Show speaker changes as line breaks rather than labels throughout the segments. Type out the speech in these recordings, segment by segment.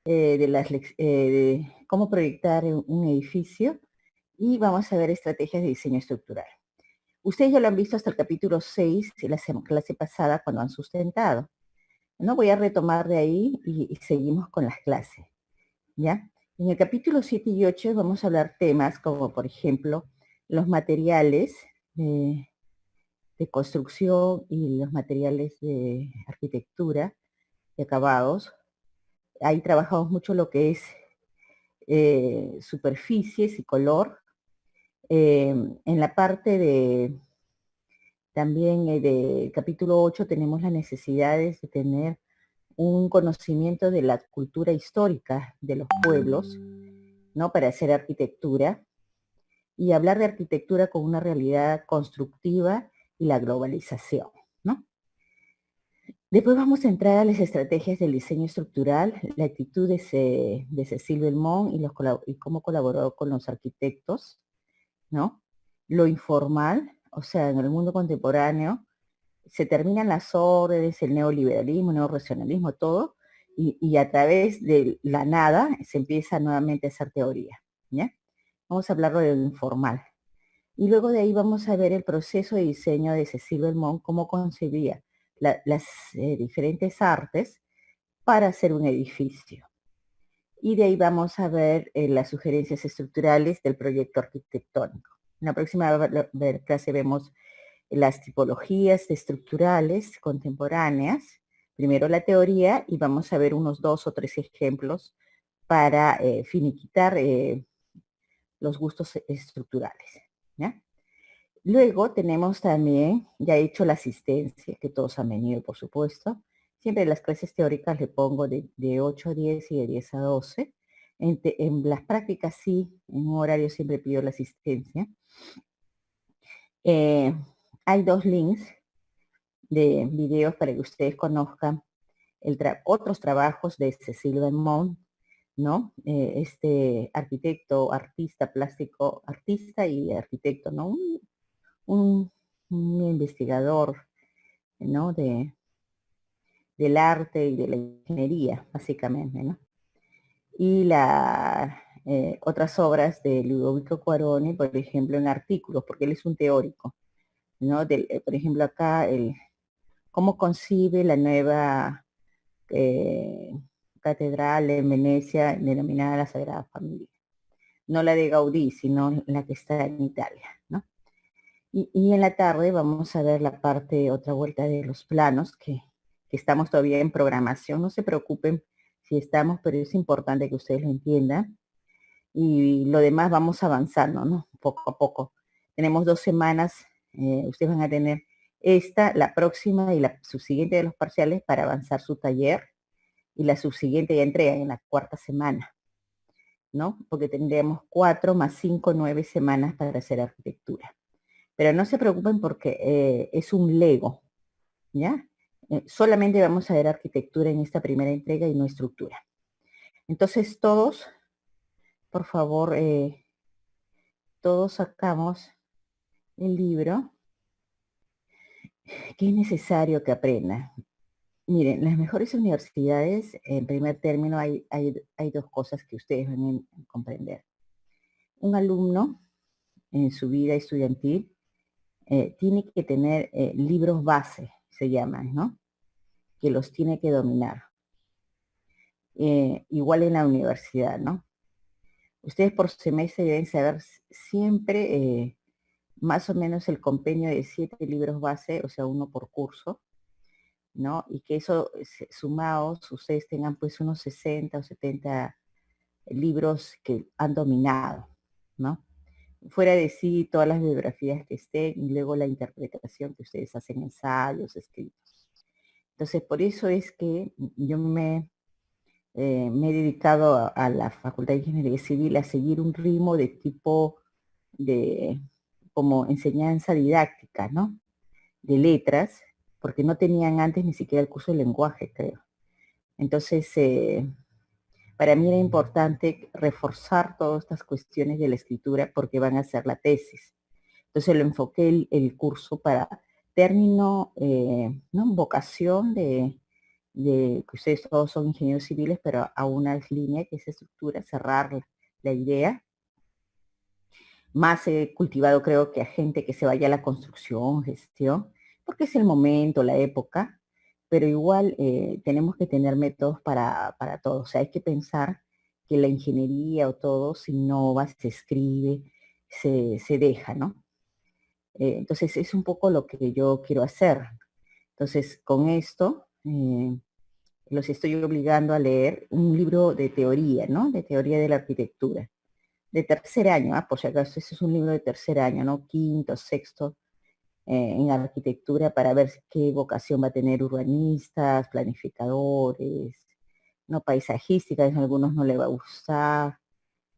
de cómo proyectar un edificio y vamos a ver estrategias de diseño estructural. Ustedes ya lo han visto hasta el capítulo 6, la clase pasada, cuando han sustentado. No voy a retomar de ahí y seguimos con las clases, ¿ya? En el capítulo 7 y 8 vamos a hablar temas como, por ejemplo, los materiales de construcción y los materiales de arquitectura, de acabados. Ahí trabajamos mucho lo que es superficies y color. En la parte de también de capítulo 8 tenemos las necesidades de tener un conocimiento de la cultura histórica de los pueblos, ¿no? Para hacer arquitectura y hablar de arquitectura con una realidad constructiva y la globalización, ¿no? Después vamos a entrar a las estrategias del diseño estructural, la actitud de Cecil Belmont y cómo colaboró con los arquitectos, ¿no? Lo informal, o sea, en el mundo contemporáneo, se terminan las órdenes, el neoliberalismo, el neorracionalismo, todo, y a través de la nada se empieza nuevamente a hacer teoría, ¿ya? Vamos a hablar de lo informal. Y luego de ahí vamos a ver el proceso de diseño de Cecil Belmont, cómo concebía las diferentes artes para hacer un edificio. Y de ahí vamos a ver las sugerencias estructurales del proyecto arquitectónico. En la próxima clase vemos las tipologías estructurales contemporáneas, primero la teoría y vamos a ver unos 2 o 3 ejemplos para finiquitar los gustos estructurales, ¿ya? Luego tenemos también, ya he hecho la asistencia, que todos han venido, por supuesto. Siempre las clases teóricas le pongo de 8 a 10 y de 10 a 12. En las prácticas sí, en un horario siempre pido la asistencia. Hay 2 links de videos para que ustedes conozcan otros trabajos de Cecil Belmont, ¿no? Este arquitecto, artista, plástico, artista y arquitecto, ¿no? Un investigador, ¿no? Del arte y de la ingeniería, básicamente, ¿no? Y otras obras de Ludovico Cuaroni, por ejemplo, en artículos, porque él es un teórico, ¿no? Por ejemplo, acá, cómo concibe la nueva catedral en Venecia denominada la Sagrada Familia. No la de Gaudí, sino la que está en Italia, ¿no? Y en la tarde vamos a ver la parte, otra vuelta de los planos, que estamos todavía en programación. No se preocupen si estamos, pero es importante que ustedes lo entiendan. Y lo demás vamos avanzando, ¿no? Poco a poco. Tenemos 2 semanas, ustedes van a tener esta, la próxima y la subsiguiente de los parciales para avanzar su taller, y la subsiguiente ya entregan en la 4ª semana, ¿no? Porque tendríamos 4 más 5, 9 semanas para hacer arquitectura. Pero no se preocupen porque es un Lego, ¿ya? Solamente vamos a ver arquitectura en esta primera entrega y no estructura. Entonces todos, por favor, todos sacamos el libro que es necesario que aprendan. Miren, las mejores universidades, en primer término, hay 2 cosas que ustedes van a comprender. Un alumno en su vida estudiantil tiene que tener libros base, se llaman, ¿no? Que los tiene que dominar. Igual en la universidad, ¿no? Ustedes por semestre deben saber siempre más o menos el compendio de 7 libros base, o sea, uno por curso, ¿no? Y que eso, sumados, ustedes tengan pues unos 60 o 70 libros que han dominado, ¿no? Fuera de sí todas las bibliografías que estén y luego la interpretación que ustedes hacen, ensayos, escritos. Entonces, por eso es que yo me he dedicado a la Facultad de Ingeniería Civil a seguir un ritmo de tipo de como enseñanza didáctica, ¿no? De letras, porque no tenían antes ni siquiera el curso de lenguaje, creo. Entonces, para mí era importante reforzar todas estas cuestiones de la escritura porque van a ser la tesis. Entonces lo enfoqué el curso para término, ¿no? Vocación de de que ustedes todos son ingenieros civiles, pero a una línea que es estructura, cerrar la idea. Más he cultivado creo que a gente que se vaya a la construcción, gestión, porque es el momento, la época, pero igual tenemos que tener métodos para todo. O sea, hay que pensar que la ingeniería o todo se innova, se escribe, se deja, ¿no? Entonces es un poco lo que yo quiero hacer. Entonces con esto los estoy obligando a leer un libro de teoría, ¿no? De teoría de la arquitectura de tercer año, por si acaso, ese es un libro de tercer año, ¿no? Quinto, sexto, en arquitectura para ver qué vocación va a tener urbanistas, planificadores, no paisajísticas, a algunos no le va a gustar,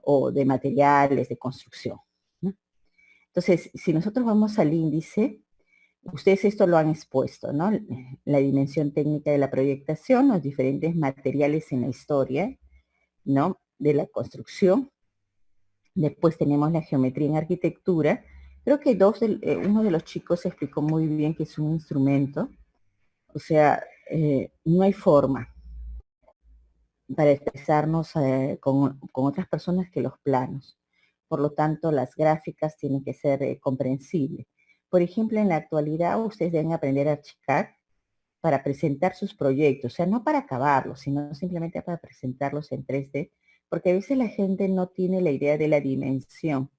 o de materiales, de construcción, ¿no? Entonces, si nosotros vamos al índice, ustedes esto lo han expuesto, ¿no? La dimensión técnica de la proyectación, los diferentes materiales en la historia, ¿no? De la construcción. Después tenemos la geometría en arquitectura. Creo que uno de los chicos explicó muy bien que es un instrumento. O sea, no hay forma para expresarnos con otras personas que los planos. Por lo tanto, las gráficas tienen que ser comprensibles. Por ejemplo, en la actualidad ustedes deben aprender a achicar para presentar sus proyectos, o sea, no para acabarlos, sino simplemente para presentarlos en 3D, porque a veces la gente no tiene la idea de la dimensión.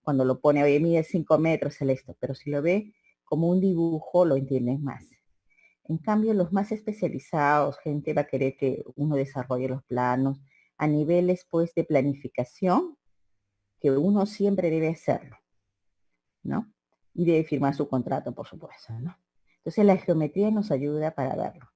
Cuando lo pone, oye, mide 5 metros el esto, pero si lo ve como un dibujo, lo entienden más. En cambio, los más especializados, gente va a querer que uno desarrolle los planos a niveles, pues, de planificación, que uno siempre debe hacerlo, ¿no? Y debe firmar su contrato, por supuesto, ¿no? Entonces, la geometría nos ayuda para verlo.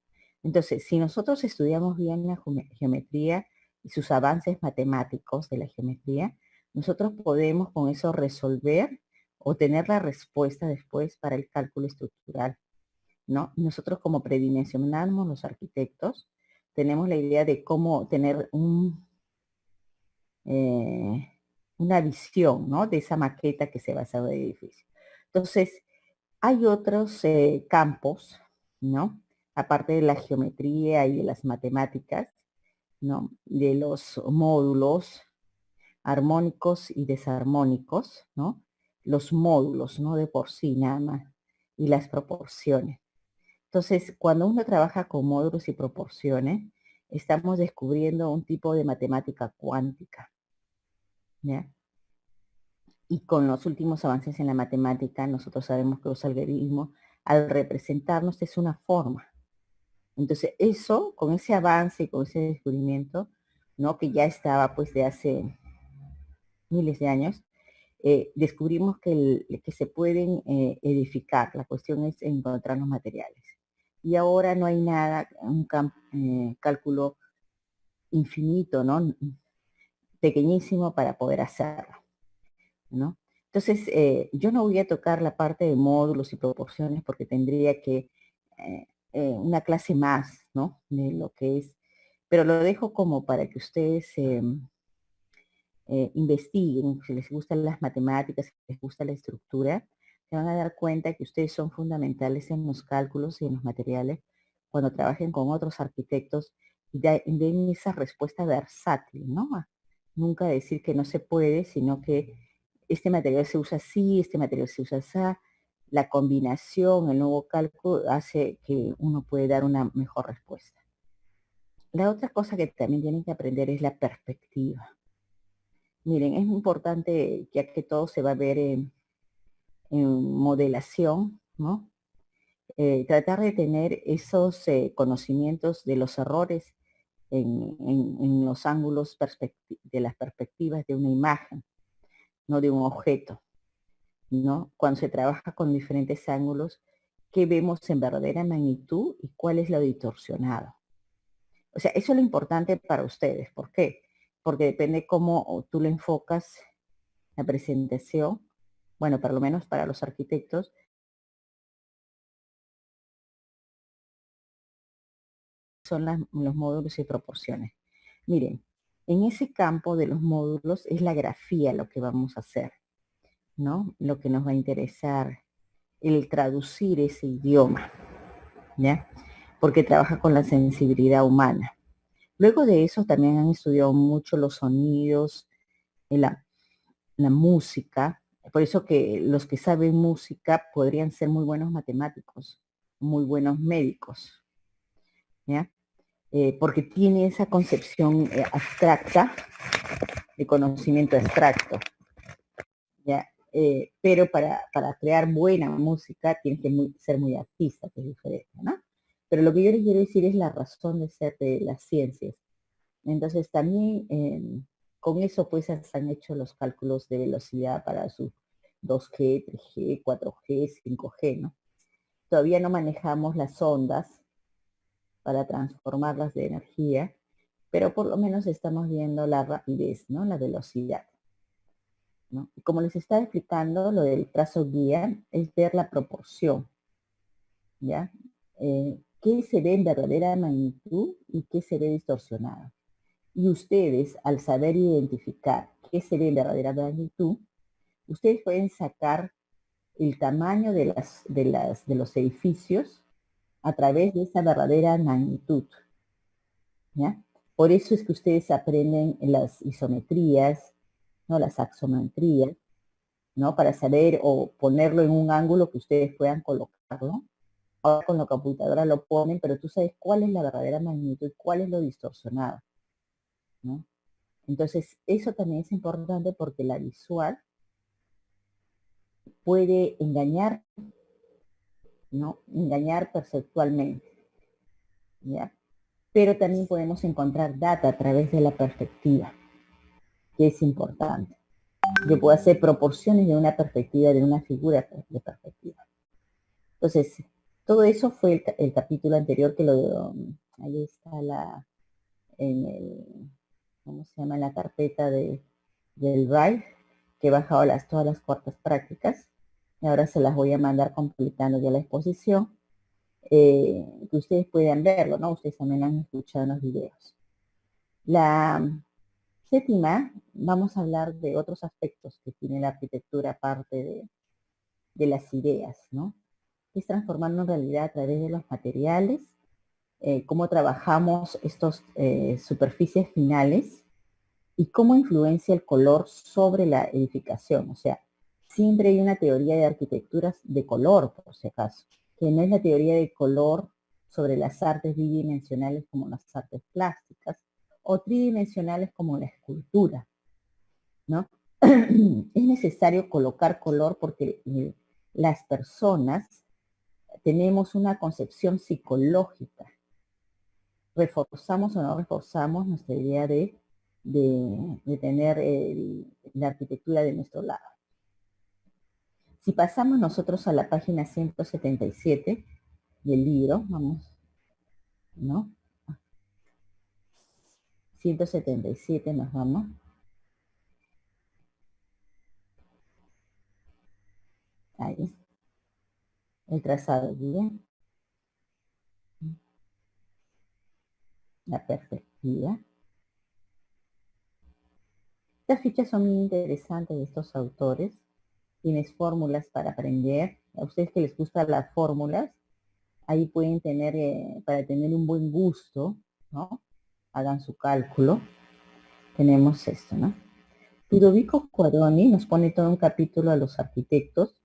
Entonces, si nosotros estudiamos bien la geometría y sus avances matemáticos de la geometría, nosotros podemos con eso resolver o tener la respuesta después para el cálculo estructural, ¿no? Nosotros como predimensionamos los arquitectos, tenemos la idea de cómo tener una visión, ¿no? De esa maqueta que se va a hacer del edificio. Entonces, hay otros campos, ¿no? Aparte de la geometría y de las matemáticas, ¿no? De los módulos armónicos y desarmónicos, ¿no? Los módulos, ¿no? De por sí nada más, y las proporciones. Entonces, cuando uno trabaja con módulos y proporciones, estamos descubriendo un tipo de matemática cuántica, ¿ya? Y con los últimos avances en la matemática, nosotros sabemos que los algoritmos, al representarnos, es una forma. Entonces, eso, con ese avance y con ese descubrimiento, ¿no? Que ya estaba pues de hace miles de años, descubrimos que se pueden edificar. La cuestión es encontrar los materiales. Y ahora no hay nada, un cálculo infinito, ¿no? Pequeñísimo para poder hacerlo, ¿no? Entonces, yo no voy a tocar la parte de módulos y proporciones porque tendría que una clase más, ¿no? De lo que es, pero lo dejo como para que ustedes investiguen, si les gustan las matemáticas, si les gusta la estructura, se van a dar cuenta que ustedes son fundamentales en los cálculos y en los materiales cuando trabajen con otros arquitectos y den esa respuesta versátil, ¿no? Nunca decir que no se puede, sino que este material se usa así, este material se usa así. La combinación, el nuevo cálculo hace que uno puede dar una mejor respuesta. La otra cosa que también tienen que aprender es la perspectiva. Miren, es importante, ya que todo se va a ver en modelación, ¿no? Tratar de tener esos conocimientos de los errores en los ángulos de las perspectivas de una imagen, no de un objeto, ¿no? Cuando se trabaja con diferentes ángulos, ¿qué vemos en verdadera magnitud y cuál es lo distorsionado? O sea, eso es lo importante para ustedes. ¿Por qué? Porque depende cómo tú le enfocas la presentación, bueno, por lo menos para los arquitectos, son los módulos y proporciones. Miren, en ese campo de los módulos es la grafía lo que vamos a hacer, ¿no? Lo que nos va a interesar, el traducir ese idioma, ¿ya? porque trabaja con la sensibilidad humana. Luego de eso también han estudiado mucho los sonidos, la, la música, por eso que los que saben música podrían ser muy buenos matemáticos, muy buenos médicos, ¿ya? Porque tiene esa concepción abstracta, de conocimiento abstracto, ¿ya? Pero para crear buena música tienes que ser muy artista, que es diferente, ¿no? Pero lo que yo les quiero decir es la razón de ser de las ciencias. Entonces también con eso pues se han hecho los cálculos de velocidad para su 2G, 3G, 4G, 5G, ¿no? Todavía no manejamos las ondas para transformarlas de energía, pero por lo menos estamos viendo la rapidez, ¿no? La velocidad, ¿no? Y como les estaba explicando, lo del trazo guía es ver la proporción, ¿ya? ¿Qué se ve en verdadera magnitud y qué se ve distorsionado? Y ustedes, al saber identificar qué se ve en verdadera magnitud, ustedes pueden sacar el tamaño de los edificios a través de esa verdadera magnitud, ¿ya? Por eso es que ustedes aprenden las isometrías, ¿no? Las axometrías, ¿no? Para saber o ponerlo en un ángulo que ustedes puedan colocarlo. Ahora con la computadora lo ponen, pero tú sabes cuál es la verdadera magnitud y cuál es lo distorsionado, ¿no? Entonces, eso también es importante porque la visual puede engañar, ¿no? Engañar perceptualmente, ¿ya? Pero también podemos encontrar data a través de la perspectiva, que es importante. Yo puedo hacer proporciones de una perspectiva, de una figura de perspectiva. Entonces, todo eso fue el capítulo anterior que ahí está en el, ¿cómo se llama? En la carpeta del Drive, que he bajado todas las cuartas prácticas. Y ahora se las voy a mandar completando ya la exposición, que ustedes puedan verlo, ¿no? Ustedes también han escuchado en los videos. La séptima, vamos a hablar de otros aspectos que tiene la arquitectura aparte de las ideas, ¿no? Es transformando en realidad a través de los materiales, cómo trabajamos estas superficies finales y cómo influencia el color sobre la edificación. O sea, siempre hay una teoría de arquitecturas de color, por si acaso, que no es la teoría de color sobre las artes bidimensionales como las artes plásticas o tridimensionales como la escultura, ¿no? Es necesario colocar color porque las personas tenemos una concepción psicológica. Reforzamos o no reforzamos nuestra idea de tener la arquitectura de nuestro lado. Si pasamos nosotros a la página 177 del libro, vamos, ¿no? 177 nos vamos. Ahí. El trazado guía. La perspectiva. Estas fichas son muy interesantes de estos autores. Tienes fórmulas para aprender. A ustedes que les gustan las fórmulas, ahí pueden tener, para tener un buen gusto, ¿no? Hagan su cálculo. Tenemos esto, ¿no? Ludovico Cuaroni nos pone todo un capítulo a los arquitectos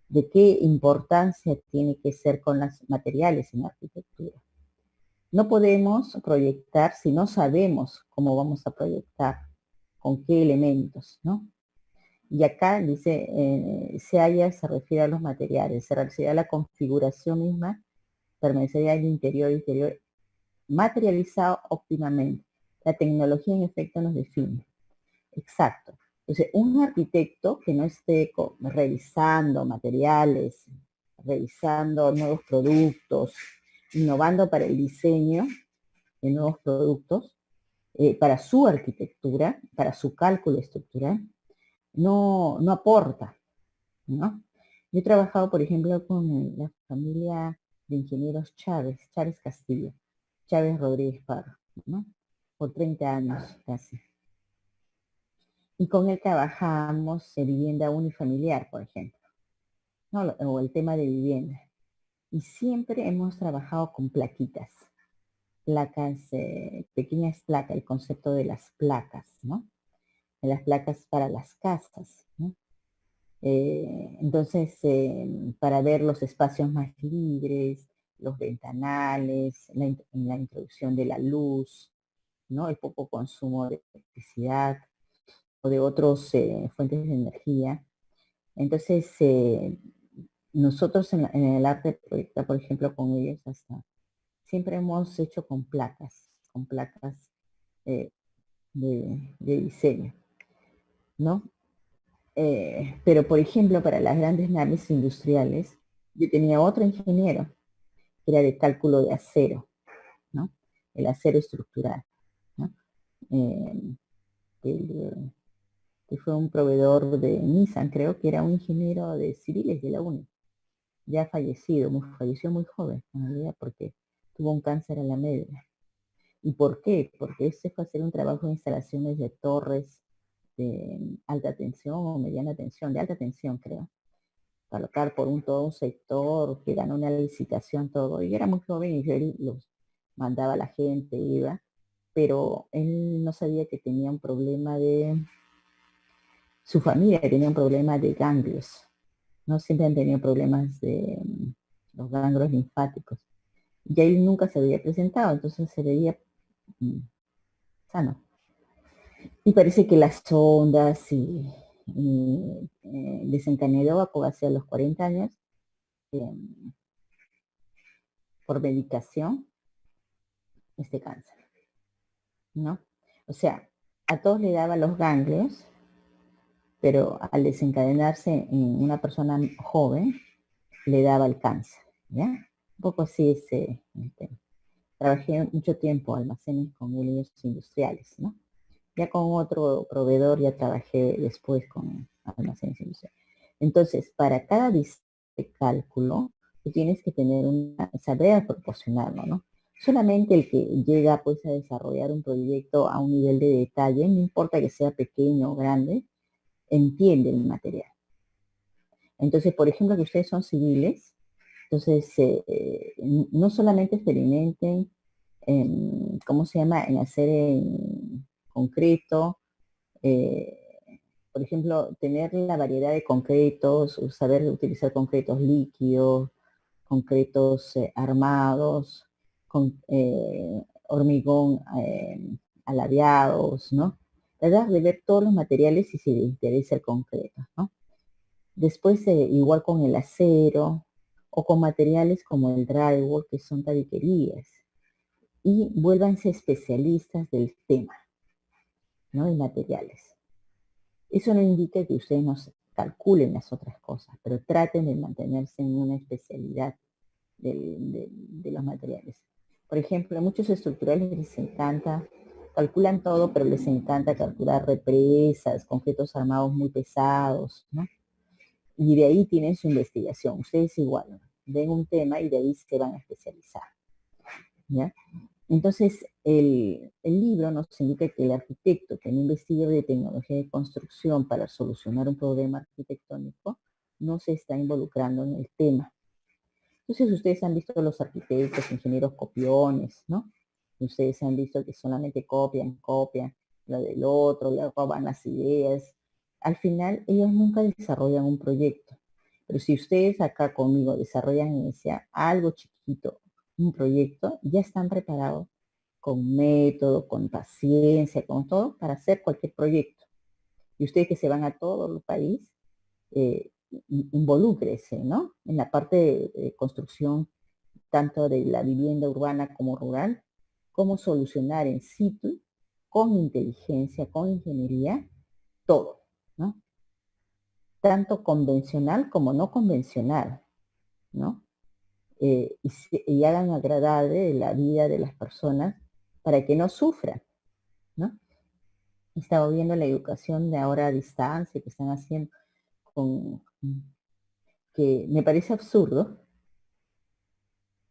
de qué importancia tiene que ser con los materiales en la arquitectura. No podemos proyectar si no sabemos cómo vamos a proyectar, con qué elementos, ¿no? Y acá dice, se refiere a los materiales, se refiere a la configuración misma, permanecería el interior materializado óptimamente. La tecnología en efecto nos define. Exacto. Entonces, un arquitecto que no esté revisando materiales, revisando nuevos productos, innovando para el diseño de nuevos productos, para su arquitectura, para su cálculo estructural, no aporta, ¿no? Yo he trabajado, por ejemplo, con la familia de ingenieros Chávez Castillo, Chávez Rodríguez Parra, ¿no? Por 30 años casi. Y con él trabajamos en vivienda unifamiliar, por ejemplo, ¿no? O el tema de vivienda. y siempre hemos trabajado con plaquitas, placas, pequeñas placas, el concepto de las placas, ¿no? De las placas para las casas, ¿no? Entonces, para ver los espacios más libres, los ventanales, la introducción de la luz, ¿no? El poco consumo de electricidad o de otras fuentes de energía. Entonces, nosotros en el arte proyecta, por ejemplo, con ellos hasta, siempre hemos hecho con placas de diseño, ¿no? Pero, por ejemplo, para las grandes naves industriales, yo tenía otro ingeniero que era de cálculo de acero, ¿no? El acero estructural, ¿no? Eh, que fue un proveedor de Nissan, creo que era un ingeniero de civiles de la UNI, ya fallecido, falleció muy joven, en realidad, porque tuvo un cáncer en la médula. ¿Y por qué? Porque este fue a hacer un trabajo de instalaciones de torres de alta tensión o mediana tensión, de alta tensión creo, para colocar por todo un sector que ganó una licitación, todo, y era muy joven y él los mandaba a la gente, iba, pero él no sabía que tenía un problema su familia tenía un problema de ganglios, no siempre han tenido problemas de los ganglios linfáticos, y él nunca se había presentado, entonces se veía sano. Y parece que las ondas desencadenó hacia los 40 años eh, por medicación este cáncer, ¿no? O sea, a todos le daba los ganglios, pero al desencadenarse en una persona joven, le daba el cáncer, ¿ya? Un poco así es, trabajé mucho tiempo almacenes con helios industriales, ¿no? Ya con otro proveedor ya trabajé después con almacenes industriales. Entonces, para cada de cálculo, tú tienes que tener saber proporcionarlo, ¿no? Solamente el que llega pues a desarrollar un proyecto a un nivel de detalle, no importa que sea pequeño o grande, entiende el material. Entonces, por ejemplo, que ustedes son civiles, entonces no solamente experimenten en, ¿cómo se llama?, en hacer en concreto, por ejemplo, tener la variedad de concretos, saber utilizar concretos líquidos, concretos armados, con hormigón aladeados, ¿no? Tratar de ver todos los materiales si se les interesa el concreto, ¿no? Después, igual con el acero o con materiales como el drywall, que son tabiquerías. Y vuélvanse especialistas del tema, ¿no? De materiales. Eso no indica que ustedes no calculen las otras cosas, pero traten de mantenerse en una especialidad de los materiales. Por ejemplo, a muchos estructurales les encanta, calculan todo, pero les encanta calcular represas, concretos armados muy pesados, ¿no? Y de ahí tienen su investigación. Ustedes igual, ven un tema y de ahí se van a especializar, ¿ya? Entonces, el libro nos indica que el arquitecto que no investiga de tecnología de construcción para solucionar un problema arquitectónico no se está involucrando en el tema. Entonces, ustedes han visto los arquitectos, ingenieros copiones, ¿no? Ustedes han visto que solamente copian lo del otro, le roban las ideas. Al final, ellos nunca desarrollan un proyecto. Pero si ustedes acá conmigo desarrollan algo chiquito, un proyecto, ya están preparados con método, con paciencia, con todo, para hacer cualquier proyecto. Y ustedes que se van a todo el país, involúcrese, ¿no? En la parte de construcción, tanto de la vivienda urbana como rural, cómo solucionar en situ, con inteligencia, con ingeniería, todo, ¿no? Tanto convencional como no convencional, ¿no? Y hagan agradable la vida de las personas para que no sufran, ¿no? Estaba viendo la educación de ahora a distancia que están haciendo que me parece absurdo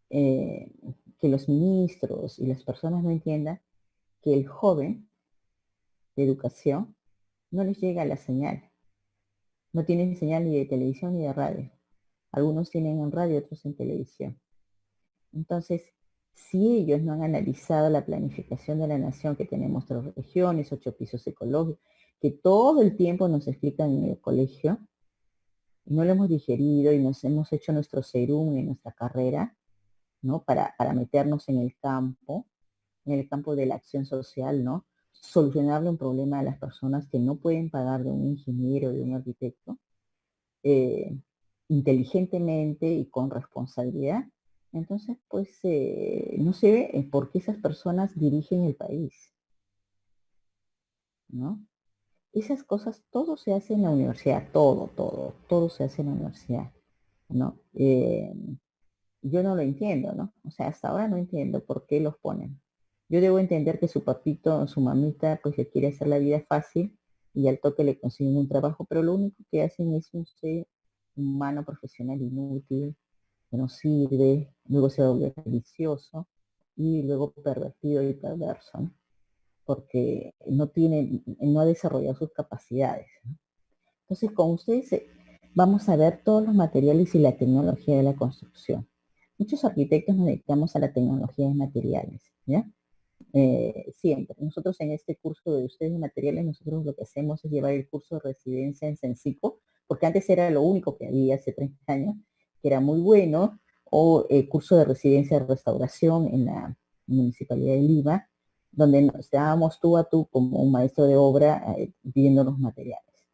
que los ministros y las personas no entiendan que el joven de educación no les llega la señal. No tienen señal ni de televisión ni de radio. Algunos tienen en radio, otros en televisión. Entonces, si ellos no han analizado la planificación de la nación, que tenemos 3 regiones, 8 pisos ecológicos, que todo el tiempo nos explican en el colegio, y no lo hemos digerido y nos hemos hecho nuestro serum en nuestra carrera, ¿no? Para meternos en el campo de la acción social, ¿no? Solucionarle un problema a las personas que no pueden pagar de un ingeniero, de un arquitecto, inteligentemente y con responsabilidad. Entonces, pues, no se ve por qué esas personas dirigen el país, ¿no? Esas cosas, todo se hace en la universidad, todo se hace en la universidad, ¿no? Yo no lo entiendo, ¿no? O sea, hasta ahora no entiendo por qué los ponen. Yo debo entender que su papito o su mamita pues le quiere hacer la vida fácil y al toque le consiguen un trabajo, pero lo único que hacen es un ser humano profesional inútil, que no sirve, luego se vuelve delicioso y luego pervertido y perverso, ¿no? Porque no ha desarrollado sus capacidades, ¿no? Entonces, con ustedes vamos a ver todos los materiales y la tecnología de la construcción. Muchos arquitectos nos dedicamos a la tecnología de materiales, ¿ya? Siempre. Nosotros en este curso de ustedes de materiales, nosotros lo que hacemos es llevar el curso de residencia en Sensico, porque antes era lo único que había hace 30 años, que era muy bueno, o el curso de residencia de restauración en la Municipalidad de Lima, donde nos estábamos tú a tú como un maestro de obra viendo los materiales.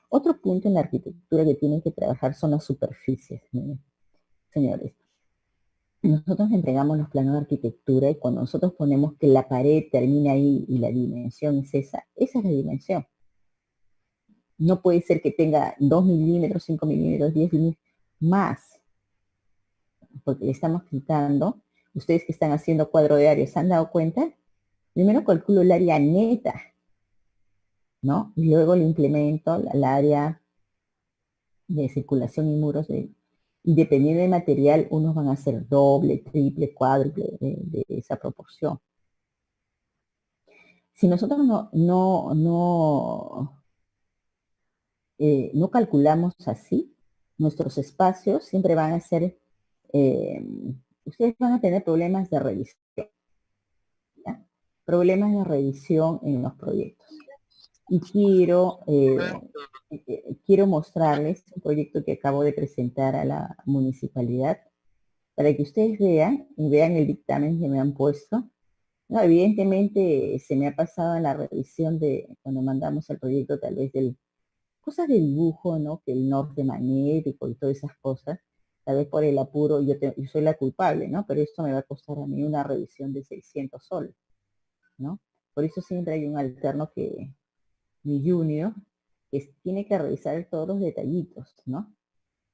Otro punto en la arquitectura que tienen que trabajar son las superficies, señores. Nosotros entregamos los planos de arquitectura y cuando nosotros ponemos que la pared termina ahí y la dimensión es esa es la dimensión. No puede ser que tenga 2 milímetros, 5 milímetros, 10 milímetros, más, porque le estamos quitando. Ustedes que están haciendo cuadro de área, ¿se han dado cuenta? Primero calculo el área neta, ¿no? Y luego le implemento el área de circulación y muros y dependiendo del material, unos van a ser doble, triple, cuádruple de esa proporción. Si nosotros no calculamos así, nuestros espacios siempre van a ser, ustedes van a tener problemas de revisión, ¿ya? Problemas de revisión en los proyectos. Y quiero mostrarles un proyecto que acabo de presentar a la municipalidad para que ustedes vean y vean el dictamen que me han puesto. No, evidentemente se me ha pasado en la revisión de cuando mandamos el proyecto tal vez cosas de dibujo, ¿no? Que el norte magnético y todas esas cosas, tal vez por el apuro yo soy la culpable, ¿no? Pero esto me va a costar a mí una revisión de 600 soles, ¿no? Por eso siempre hay un alterno mi junior, que tiene que revisar todos los detallitos, ¿no?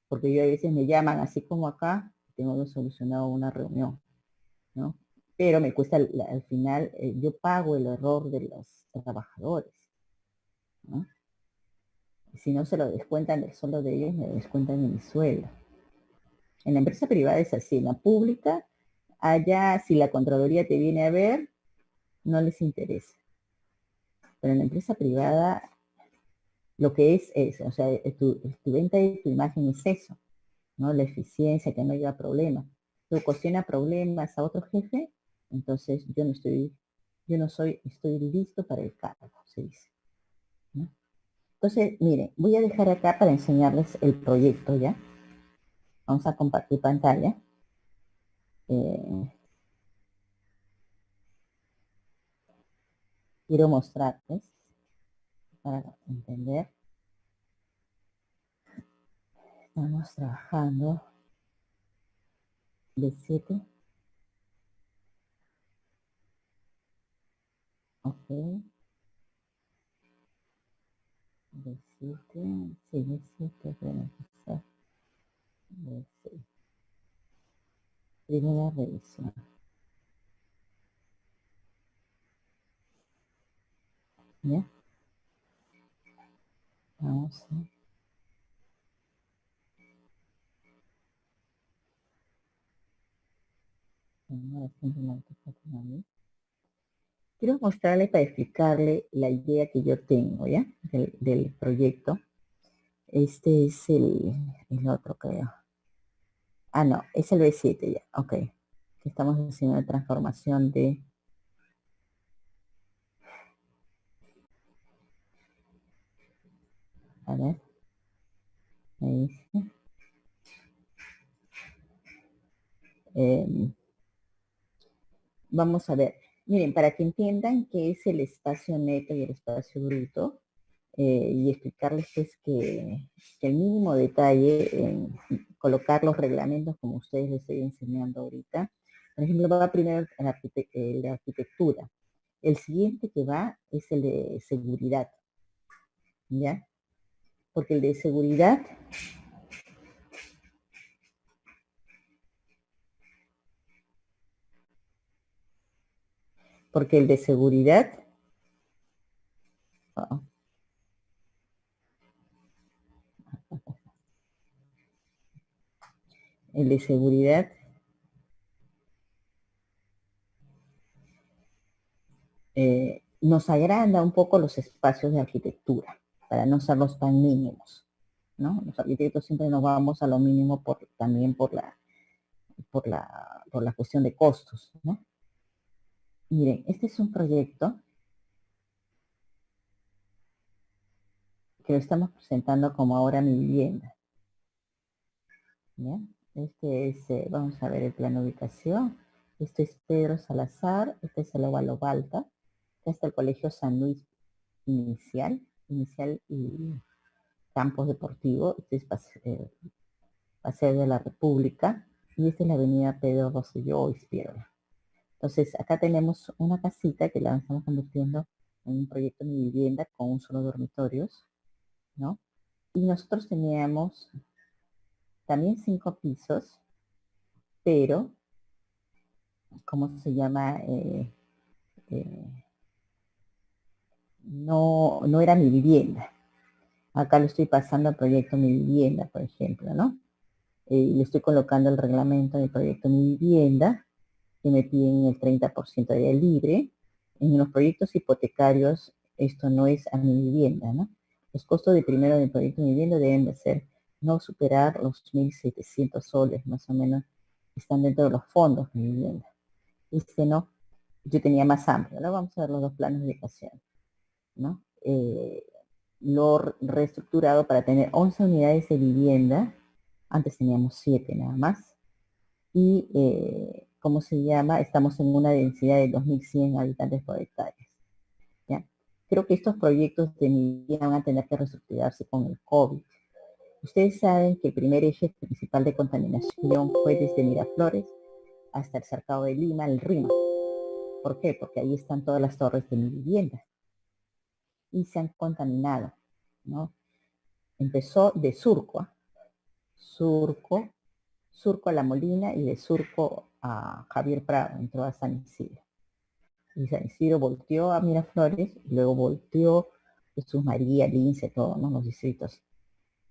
Porque yo a veces me llaman así como acá, tengo solucionado una reunión, ¿no? Pero me cuesta al final, yo pago el error de los trabajadores, ¿no? Y si no se lo descuentan del sueldo de ellos, me descuentan de mi sueldo. En la empresa privada es así, en la pública, allá si la Contraloría te viene a ver, no les interesa. Pero en la empresa privada, lo que es, o sea, tu venta de tu imagen es eso, ¿no? La eficiencia, que no haya problemas. Tú ocasiona problemas a otro jefe, entonces estoy listo para el cargo, se dice, ¿no? Entonces, miren, voy a dejar acá para enseñarles el proyecto, ¿ya? Vamos a compartir pantalla. Quiero mostrarles para entender. Estamos trabajando de 7. Ok. De 7. Sí, de 7. Bueno, de 6. Primera revisión. ¿Ya? Vamos a... Quiero mostrarle para explicarle la idea que yo tengo, ¿ya? Del proyecto. Este es el otro, creo. Ah, no, es el B7 ya, ok. Que estamos haciendo la transformación de... A ver, ahí dice. Vamos a ver. Miren, para que entiendan qué es el espacio neto y el espacio bruto, y explicarles pues que el mínimo detalle en colocar los reglamentos como ustedes les estoy enseñando ahorita. Por ejemplo, va primero la arquitectura. El siguiente que va es el de seguridad, ¿ya? Porque el de seguridad, porque el de seguridad, oh, el de seguridad nos agranda un poco los espacios de arquitectura, para no serlos tan mínimos, ¿no? Los arquitectos siempre nos vamos a lo mínimo también por la cuestión de costos, ¿no? Miren, este es un proyecto que lo estamos presentando como ahora mi vivienda, ¿ya? Este es, vamos a ver el plano de ubicación. Este es Pedro Salazar, este es el óvalo Balta, este es el Colegio San Luis inicial y Campos Deportivo, este es Paseo de la República, y esta es la avenida Pedro Rosselló Izquierda. Entonces, acá tenemos una casita que la estamos convirtiendo en un proyecto de vivienda con un solo dormitorios, ¿no? Y nosotros teníamos también 5 pisos, pero, ¿cómo se llama? Eh, no era mi vivienda. Acá lo estoy pasando al proyecto Mi Vivienda, por ejemplo, ¿no? Le estoy colocando el reglamento del proyecto Mi Vivienda, que me piden el 30% de libre. En los proyectos hipotecarios, esto no es a mi vivienda, ¿no? Los costos de primero del proyecto de vivienda deben de ser no superar los 1.700 soles, más o menos, están dentro de los fondos de vivienda. Este no, yo tenía más amplio, ¿no? Vamos a ver los dos planos de ubicación, ¿no? Lo reestructurado para tener 11 unidades de vivienda, antes teníamos 7 nada más, y, ¿cómo se llama? Estamos en una densidad de 2.100 habitantes por hectárea. ¿Ya? Creo que estos proyectos de mi vida van a tener que reestructurarse con el COVID. Ustedes saben que el primer eje principal de contaminación fue desde Miraflores hasta el Cercado de Lima, el RIMA. ¿Por qué? Porque ahí están todas las torres de mi vivienda y se han contaminado, ¿no? Empezó de Surco, Surco, Surco a La Molina y de Surco a Javier Prado, entró a San Isidro. Y San Isidro volteó a Miraflores, y luego volteó Jesús María, Lince, todos, ¿no? Los distritos.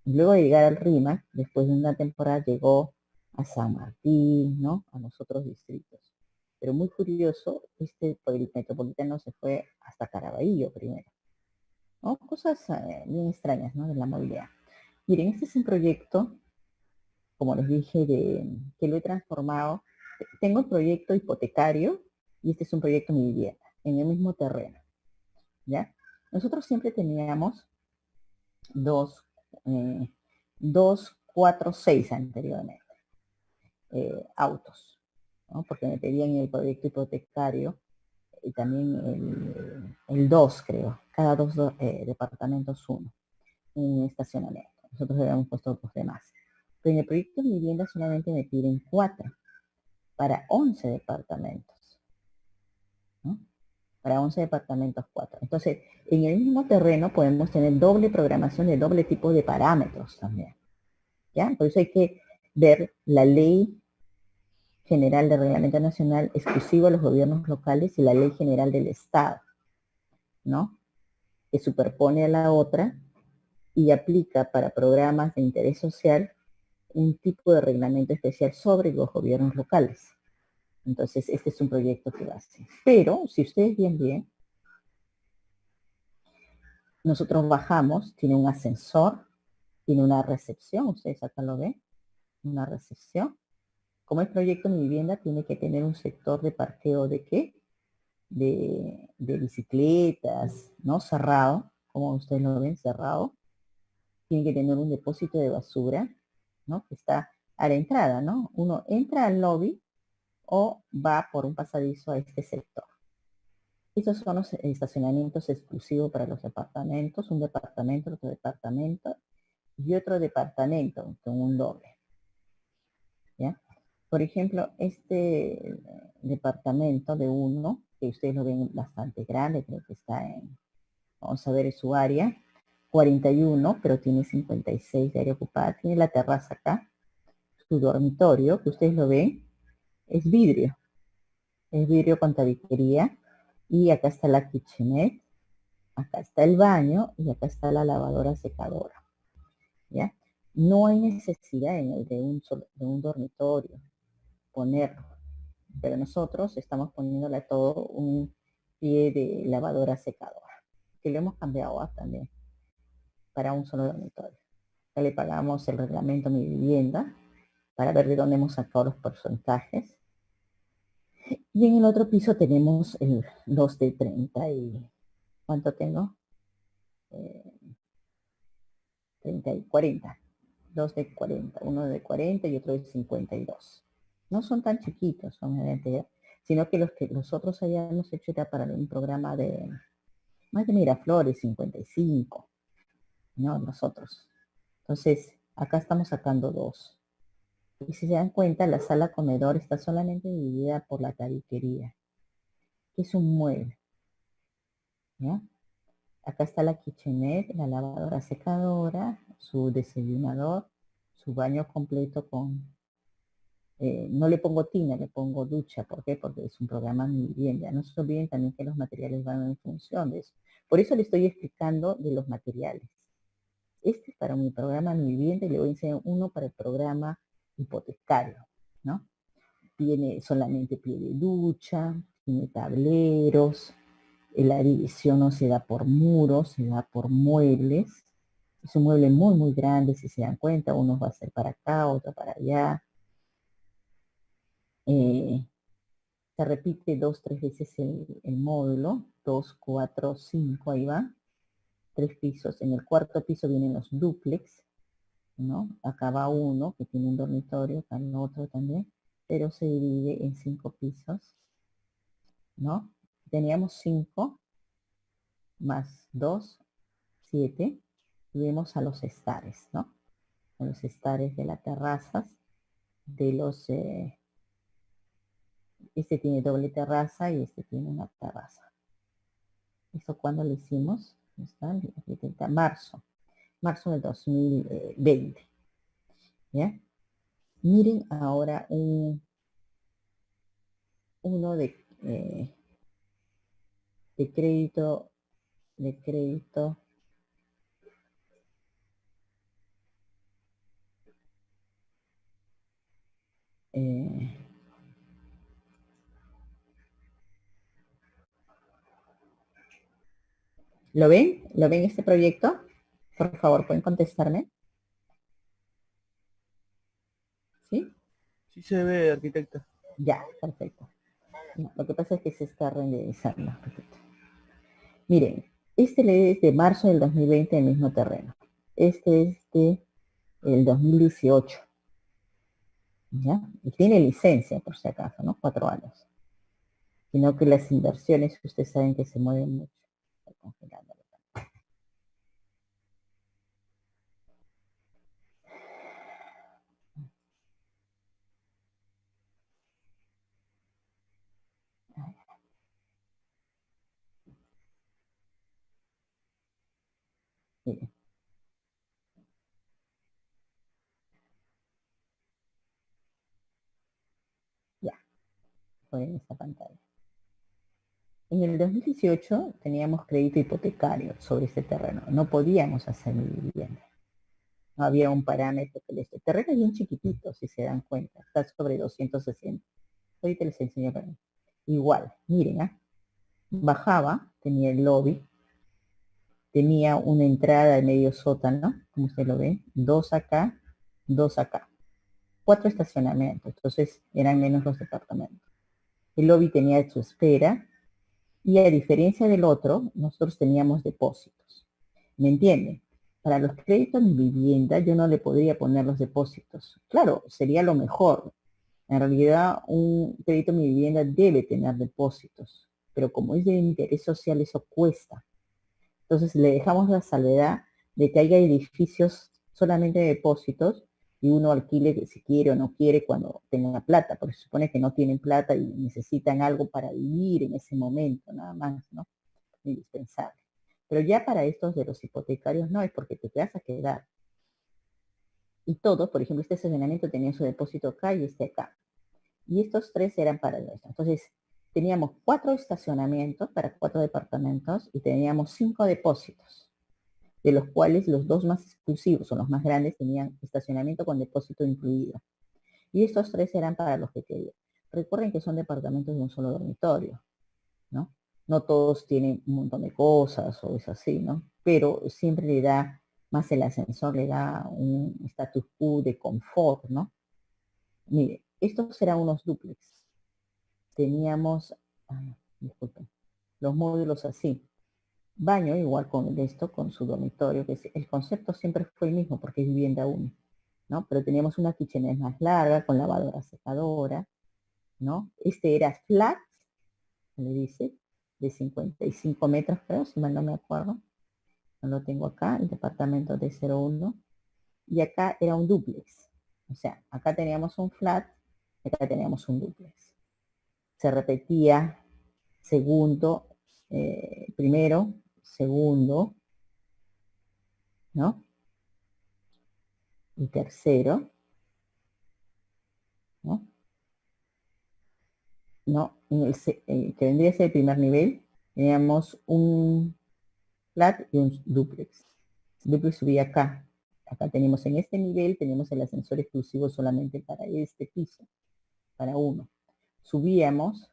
Y luego de llegar al RIMAC, después de una temporada llegó a San Martín, ¿no? A los otros distritos. Pero muy curioso, el metropolitano se fue hasta Caraballo primero, ¿no? Cosas bien extrañas, ¿no? De la movilidad. Miren, este es un proyecto, como les dije, que lo he transformado. Tengo el proyecto hipotecario y este es un proyecto de mi vivienda, en el mismo terreno, ¿ya? Nosotros siempre teníamos dos, 4, 6 anteriormente, autos, ¿no? Porque me pedían el proyecto hipotecario y también el 2, creo, cada dos departamentos uno, en estacionamiento. Nosotros habíamos puesto los demás. Pero en el proyecto de vivienda solamente me piden 4 para 11 departamentos, ¿no? Para 11 departamentos 4. Entonces, en el mismo terreno podemos tener doble programación de doble tipo de parámetros también, ¿ya? Por eso hay que ver la ley general de reglamento nacional exclusivo a los gobiernos locales y la ley general del Estado, ¿no? Que superpone a la otra y aplica para programas de interés social un tipo de reglamento especial sobre los gobiernos locales. Entonces, este es un proyecto que va así. Pero, si ustedes bien, nosotros bajamos, tiene un ascensor, Tiene una recepción, ustedes acá lo ven, una recepción. Como es proyecto Mi Vivienda, tiene que tener un sector de parqueo de ¿qué? De bicicletas, ¿no? Cerrado, como ustedes lo ven, cerrado. Tiene que tener un depósito de basura, ¿no? Que está a la entrada, ¿no? Uno entra al lobby o va por un pasadizo a este sector. Estos son los estacionamientos exclusivos para los departamentos, un departamento, otro departamento y otro departamento con un doble. ¿Ya? Por ejemplo, este departamento de uno, que ustedes lo ven bastante grande, creo que está en, vamos a ver su área, 41, pero tiene 56 de área ocupada, tiene la terraza acá, su dormitorio, que ustedes lo ven, es vidrio con tabiquería, y acá está la kitchenette, acá está el baño y acá está la lavadora secadora, ¿ya? No hay necesidad en el de un dormitorio ponerlo, pero nosotros estamos poniéndole a todo un pie de lavadora secadora, que lo hemos cambiado también para un solo dormitorio. Ya le pagamos el reglamento Mi Vivienda para ver de dónde hemos sacado los porcentajes. Y en el otro piso tenemos los de 30 y... ¿Cuánto tengo? 30 y 40. Dos de 40, uno de 40 y otro de 52. No son tan chiquitos, obviamente, sino que los otros habíamos hecho era para un programa de más de Miraflores, 55, ¿no? Nosotros. Entonces, acá estamos sacando dos. Y si se dan cuenta, la sala comedor está solamente dividida por la tabiquería, que es un mueble, ¿ya? Acá está la kitchenette, la lavadora secadora, su desayunador, su baño completo con... no le pongo tina, le pongo ducha. ¿Por qué? Porque es un programa Mi Vivienda. No se olviden también que los materiales van en función de eso. Por eso le estoy explicando de los materiales. Este es para mi programa Mi Vivienda y le voy a enseñar uno para el programa hipotecario, ¿no? Tiene solamente pie de ducha, tiene tableros, la división no se da por muros, se da por muebles. Es un mueble muy, muy grande, si se dan cuenta, uno va a ser para acá, otro para allá. Se repite 2, 3 veces el módulo, 2, 4, 5, ahí va. 3 pisos. En el cuarto piso vienen los dúplex, ¿no? Acá va uno que tiene un dormitorio, acá el otro también, pero se divide en 5 pisos, ¿no? Teníamos 5 más 2, 7. Y vemos a los estares, ¿no? A los estares de las terrazas, de los... este tiene doble terraza y este tiene una terraza. ¿Eso cuándo lo hicimos? Está marzo del 2020. ¿Ya? Miren ahora uno de crédito, eh, ¿lo ven? ¿Lo ven este proyecto? Por favor, ¿pueden contestarme? ¿Sí?
Sí se ve, arquitecta.
Ya, perfecto. Lo que pasa es que se está renderizando. Miren, este es de marzo del 2020 el mismo terreno. Este es de el 2018. ¿Ya? Y tiene licencia, por si acaso, ¿no? 4 años. Sino que las inversiones, ustedes saben que se mueven mucho. Estoy congelándolo. Miren, ya, fue en esta pantalla. En el 2018 teníamos crédito hipotecario sobre este terreno. No podíamos hacer Mi Vivienda. No había un parámetro que este terreno es bien chiquitito, si se dan cuenta. Está sobre 260. Ahorita les enseño para mí. Igual, miren, bajaba, tenía el lobby, tenía una entrada de medio sótano, como usted lo ve, 2 acá, 2 acá. 4 estacionamientos, entonces eran menos los departamentos. El lobby tenía su espera y a diferencia del otro, nosotros teníamos depósitos. ¿Me entienden? Para los créditos de vivienda yo no le podría poner los depósitos. Claro, sería lo mejor. En realidad un crédito de vivienda debe tener depósitos, pero como es de interés social eso cuesta. Entonces le dejamos la salvedad de que haya edificios solamente de depósitos y uno alquile si quiere o no quiere cuando tenga plata, porque se supone que no tienen plata y necesitan algo para vivir en ese momento, nada más, ¿no? Indispensable. Pero ya para estos de los hipotecarios no, es porque te vas a quedar. Y todos, por ejemplo, este estacionamiento tenía su depósito acá y este acá. Y estos 3 eran para nuestro. Entonces, teníamos 4 estacionamientos para 4 departamentos y teníamos 5 depósitos, de los cuales los 2 más exclusivos o los más grandes tenían estacionamiento con depósito incluido. Y estos 3 eran para los que querían. Recuerden que son departamentos de un solo dormitorio, ¿no? No todos tienen un montón de cosas o es así, ¿no? Pero siempre le da, más el ascensor le da un status quo de confort, ¿no? Mire, estos eran unos dúplex. Teníamos, disculpen, los módulos así. Baño igual con esto, con su dormitorio, que el concepto siempre fue el mismo porque es vivienda única, ¿no? Pero teníamos una kitchenette más larga con lavadora secadora, ¿no? Este era flat, le dice, de 55 metros, creo, si mal no me acuerdo. No lo tengo acá, el departamento de 01. Y acá era un dúplex. O sea, acá teníamos un flat, acá teníamos un dúplex. Se repetía segundo, primero, segundo, ¿no? Y tercero, ¿no? ¿No? En que vendría a ser el primer nivel, teníamos un flat y un dúplex. El dúplex subía acá. Acá tenemos en este nivel, tenemos el ascensor exclusivo solamente para este piso, para uno. Subíamos,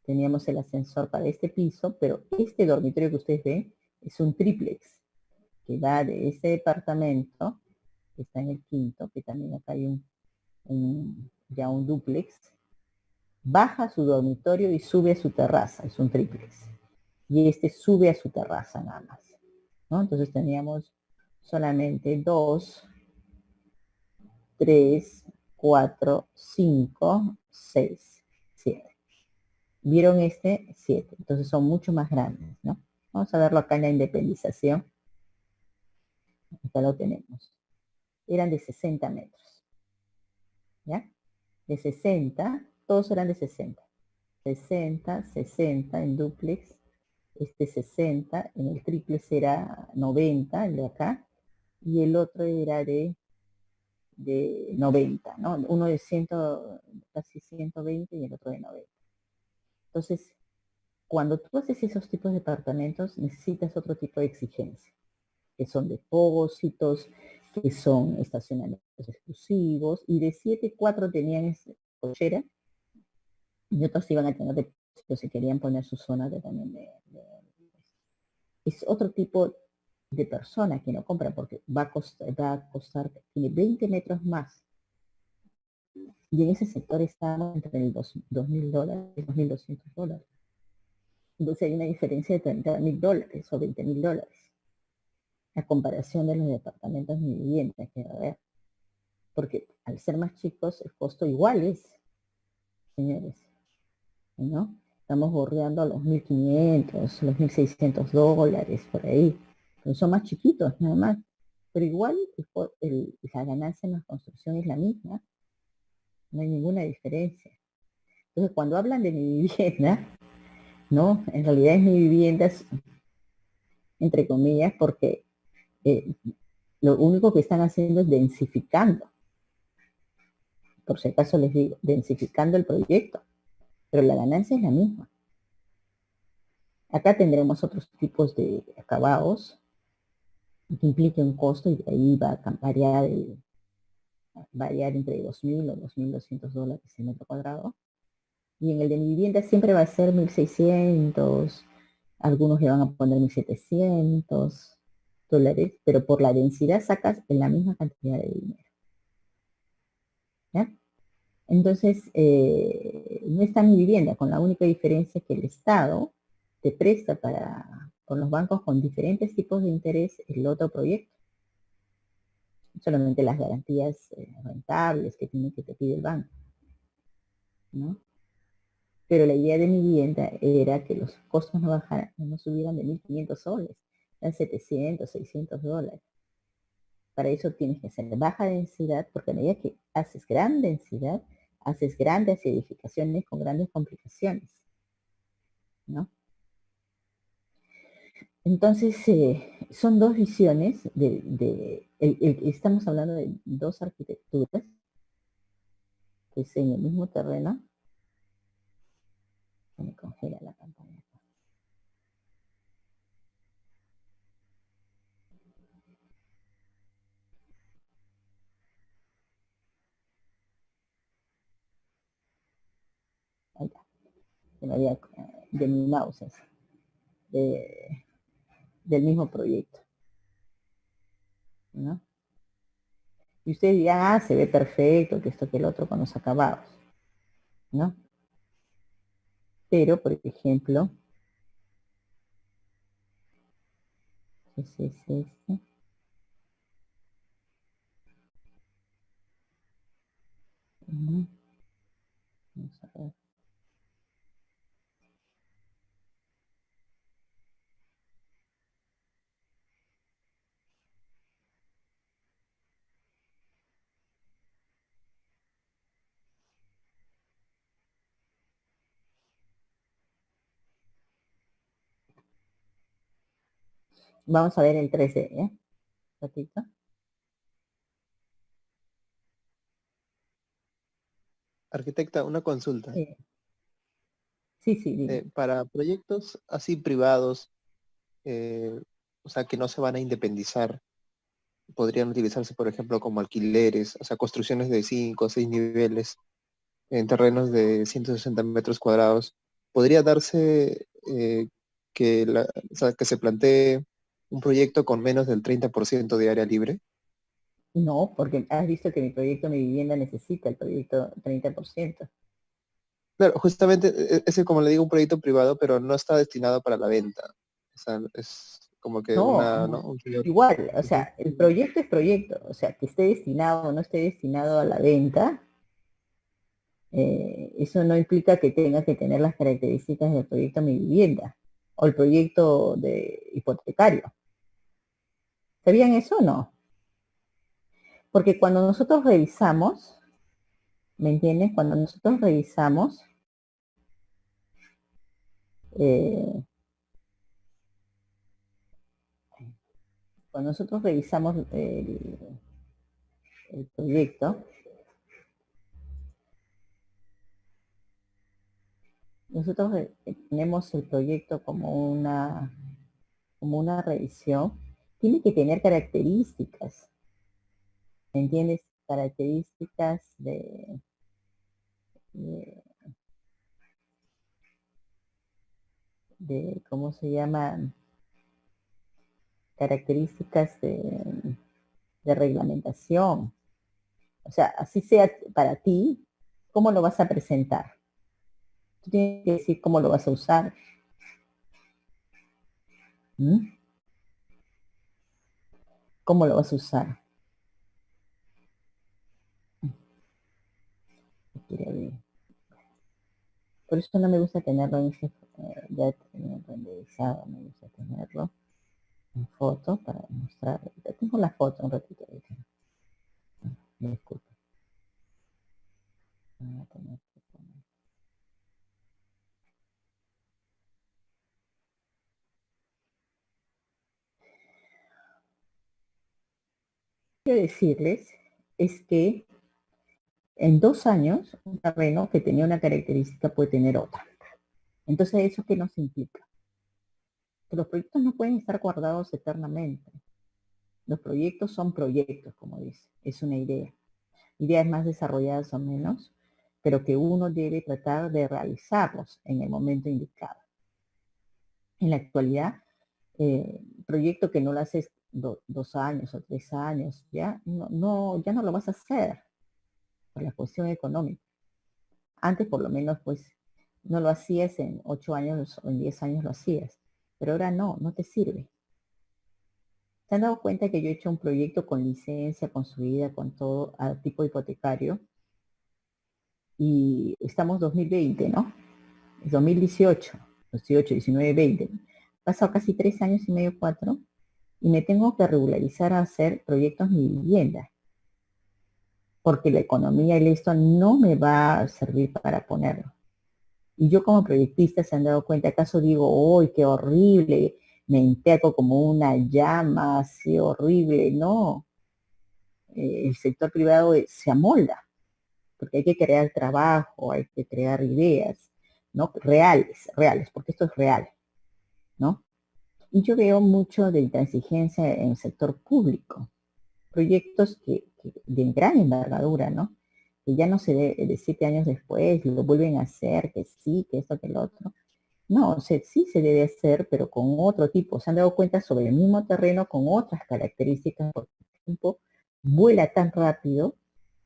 teníamos el ascensor para este piso, pero este dormitorio que ustedes ven es un triplex, que va de este departamento, que está en el quinto, que también acá hay ya un dúplex, baja a su dormitorio y sube a su terraza, es un triplex. Y este sube a su terraza nada más, ¿no? Entonces teníamos solamente 2, 3, 4, 5, 6, 7. ¿Vieron este? 7. Entonces son mucho más grandes, ¿no? Vamos a verlo acá en la independización. Acá lo tenemos. Eran de 60 metros. ¿Ya? De 60, todos eran de 60. 60, 60 en dúplex, este 60, en el triplex era 90, el de acá, y el otro era de 90, ¿no? Uno de 100, casi 120 y el otro de 90. Entonces, cuando tú haces esos tipos de departamentos, necesitas otro tipo de exigencia, que son depósitos, que son estacionamientos exclusivos, y de 7, 4 tenían cochera, y otros iban a tener depósitos si querían poner su zona de también es otro tipo de persona que no compra porque va a costar, tiene 20 metros más. Y en ese sector estamos entre el $2,000 y $2,200. Entonces hay una diferencia de $30,000 o $20,000. A comparación de los departamentos de vivienda que va a haber. Porque al ser más chicos el costo igual es, señores, ¿no? Estamos bordeando a los 1.500, los $1,600 por ahí. Pero son más chiquitos nada más. Pero igual la ganancia en la construcción es la misma. No hay ninguna diferencia. Entonces cuando hablan de mi vivienda, ¿no? En realidad es mi vivienda, entre comillas, porque lo único que están haciendo es densificando. Por si acaso les digo, densificando el proyecto. Pero la ganancia es la misma. Acá tendremos otros tipos de acabados que implique un costo y de ahí va a variar entre 2,000 o $2,200 el metro cuadrado. Y en el de mi vivienda siempre va a ser 1,600, algunos le van a poner $1.700, pero por la densidad sacas la misma cantidad de dinero. ¿Ya? Entonces, no está mi vivienda, con la única diferencia que el Estado te presta con los bancos con diferentes tipos de interés el otro proyecto. Solamente las garantías rentables que tiene que te pide el banco, ¿no? Pero la idea de mi vivienda era que los costos no bajaran, no subieran de 1.500 soles, a 700, $600. Para eso tienes que hacer baja densidad, porque a medida que haces gran densidad, haces grandes edificaciones con grandes complicaciones, ¿no? Entonces, son dos visiones estamos hablando de dos arquitecturas que es en el mismo terreno. Se me congela la pantalla. Ahí está. Se me había, de mi mouse, del mismo proyecto, ¿no? Y ustedes dirán, ah, se ve perfecto, que esto, que el otro, con los acabados, ¿no? Pero, por ejemplo, ese es este. Vamos a ver. Vamos a ver el 3D, ¿eh? Ratito.
Arquitecta, una consulta.
Sí, sí, dime.
Para proyectos así privados, o sea, que no se van a independizar, podrían utilizarse, por ejemplo, como alquileres, o sea, construcciones de 5 o 6 niveles en terrenos de 160 metros cuadrados. ¿Podría darse o sea, que se plantee un proyecto con menos del 30% de área libre?
No, porque has visto que mi proyecto, mi vivienda necesita el proyecto 30%.
Claro, justamente ese, como le digo, un proyecto privado, pero no está destinado para la venta. O sea, es como que
No,
¿no? Un señor.
igual, o
Ujú.
sea, el proyecto es proyecto, o sea, que esté destinado o no esté destinado a la venta, eso no implica que tenga que tener las características del proyecto Mi Vivienda o el proyecto de hipotecario. ¿Sabían eso o no? Porque cuando nosotros revisamos, ¿me entiendes? Cuando nosotros revisamos, eh, el proyecto, nosotros tenemos el proyecto como una revisión, tiene que tener características, ¿me entiendes? Características de, ¿cómo se llaman? Características de reglamentación. O sea, así sea para ti, ¿cómo lo vas a presentar? Tú tienes que decir cómo lo vas a usar. ¿Mm? ¿Cómo lo vas a usar? Por eso no me gusta tenerlo ya renderizado, me gusta tenerlo en foto para mostrar. Ya tengo la foto un ratito. Me disculpo. Voy a tener que poner. Quiero decirles es que en 2 años un terreno que tenía una característica puede tener otra. Entonces, ¿eso qué nos implica? Que los proyectos no pueden estar guardados eternamente. Los proyectos son proyectos, como dice, es una idea. Ideas más desarrolladas o menos, pero que uno debe tratar de realizarlos en el momento indicado. En la actualidad, proyecto que no lo haces 2 años o 3 años, ya ya no lo vas a hacer por la cuestión económica. Antes por lo menos pues no lo hacías en 8 años o en 10 años lo hacías, pero ahora no te sirve. ¿Se han dado cuenta que yo he hecho un proyecto con licencia, construida, con todo a tipo hipotecario? Y estamos 2020, ¿no? Es 2018, 18, 19, 20. Pasado casi 3 años y medio, 4, y me tengo que regularizar a hacer proyectos de vivienda, porque la economía y esto no me va a servir para ponerlo. Y yo como proyectista, se han dado cuenta, ¿acaso digo, ¡uy, qué horrible! Me enterco como una llama, así horrible. No, el sector privado se amolda, porque hay que crear trabajo, hay que crear ideas, ¿no? Reales, porque esto es real, ¿no? Y yo veo mucho de intransigencia en el sector público, proyectos que de gran envergadura, ¿no? Que ya no se de 7 años después lo vuelven a hacer, que sí, que esto, que lo otro. No, sí se debe hacer, pero con otro tipo. Se han dado cuenta sobre el mismo terreno con otras características, porque el tiempo vuela tan rápido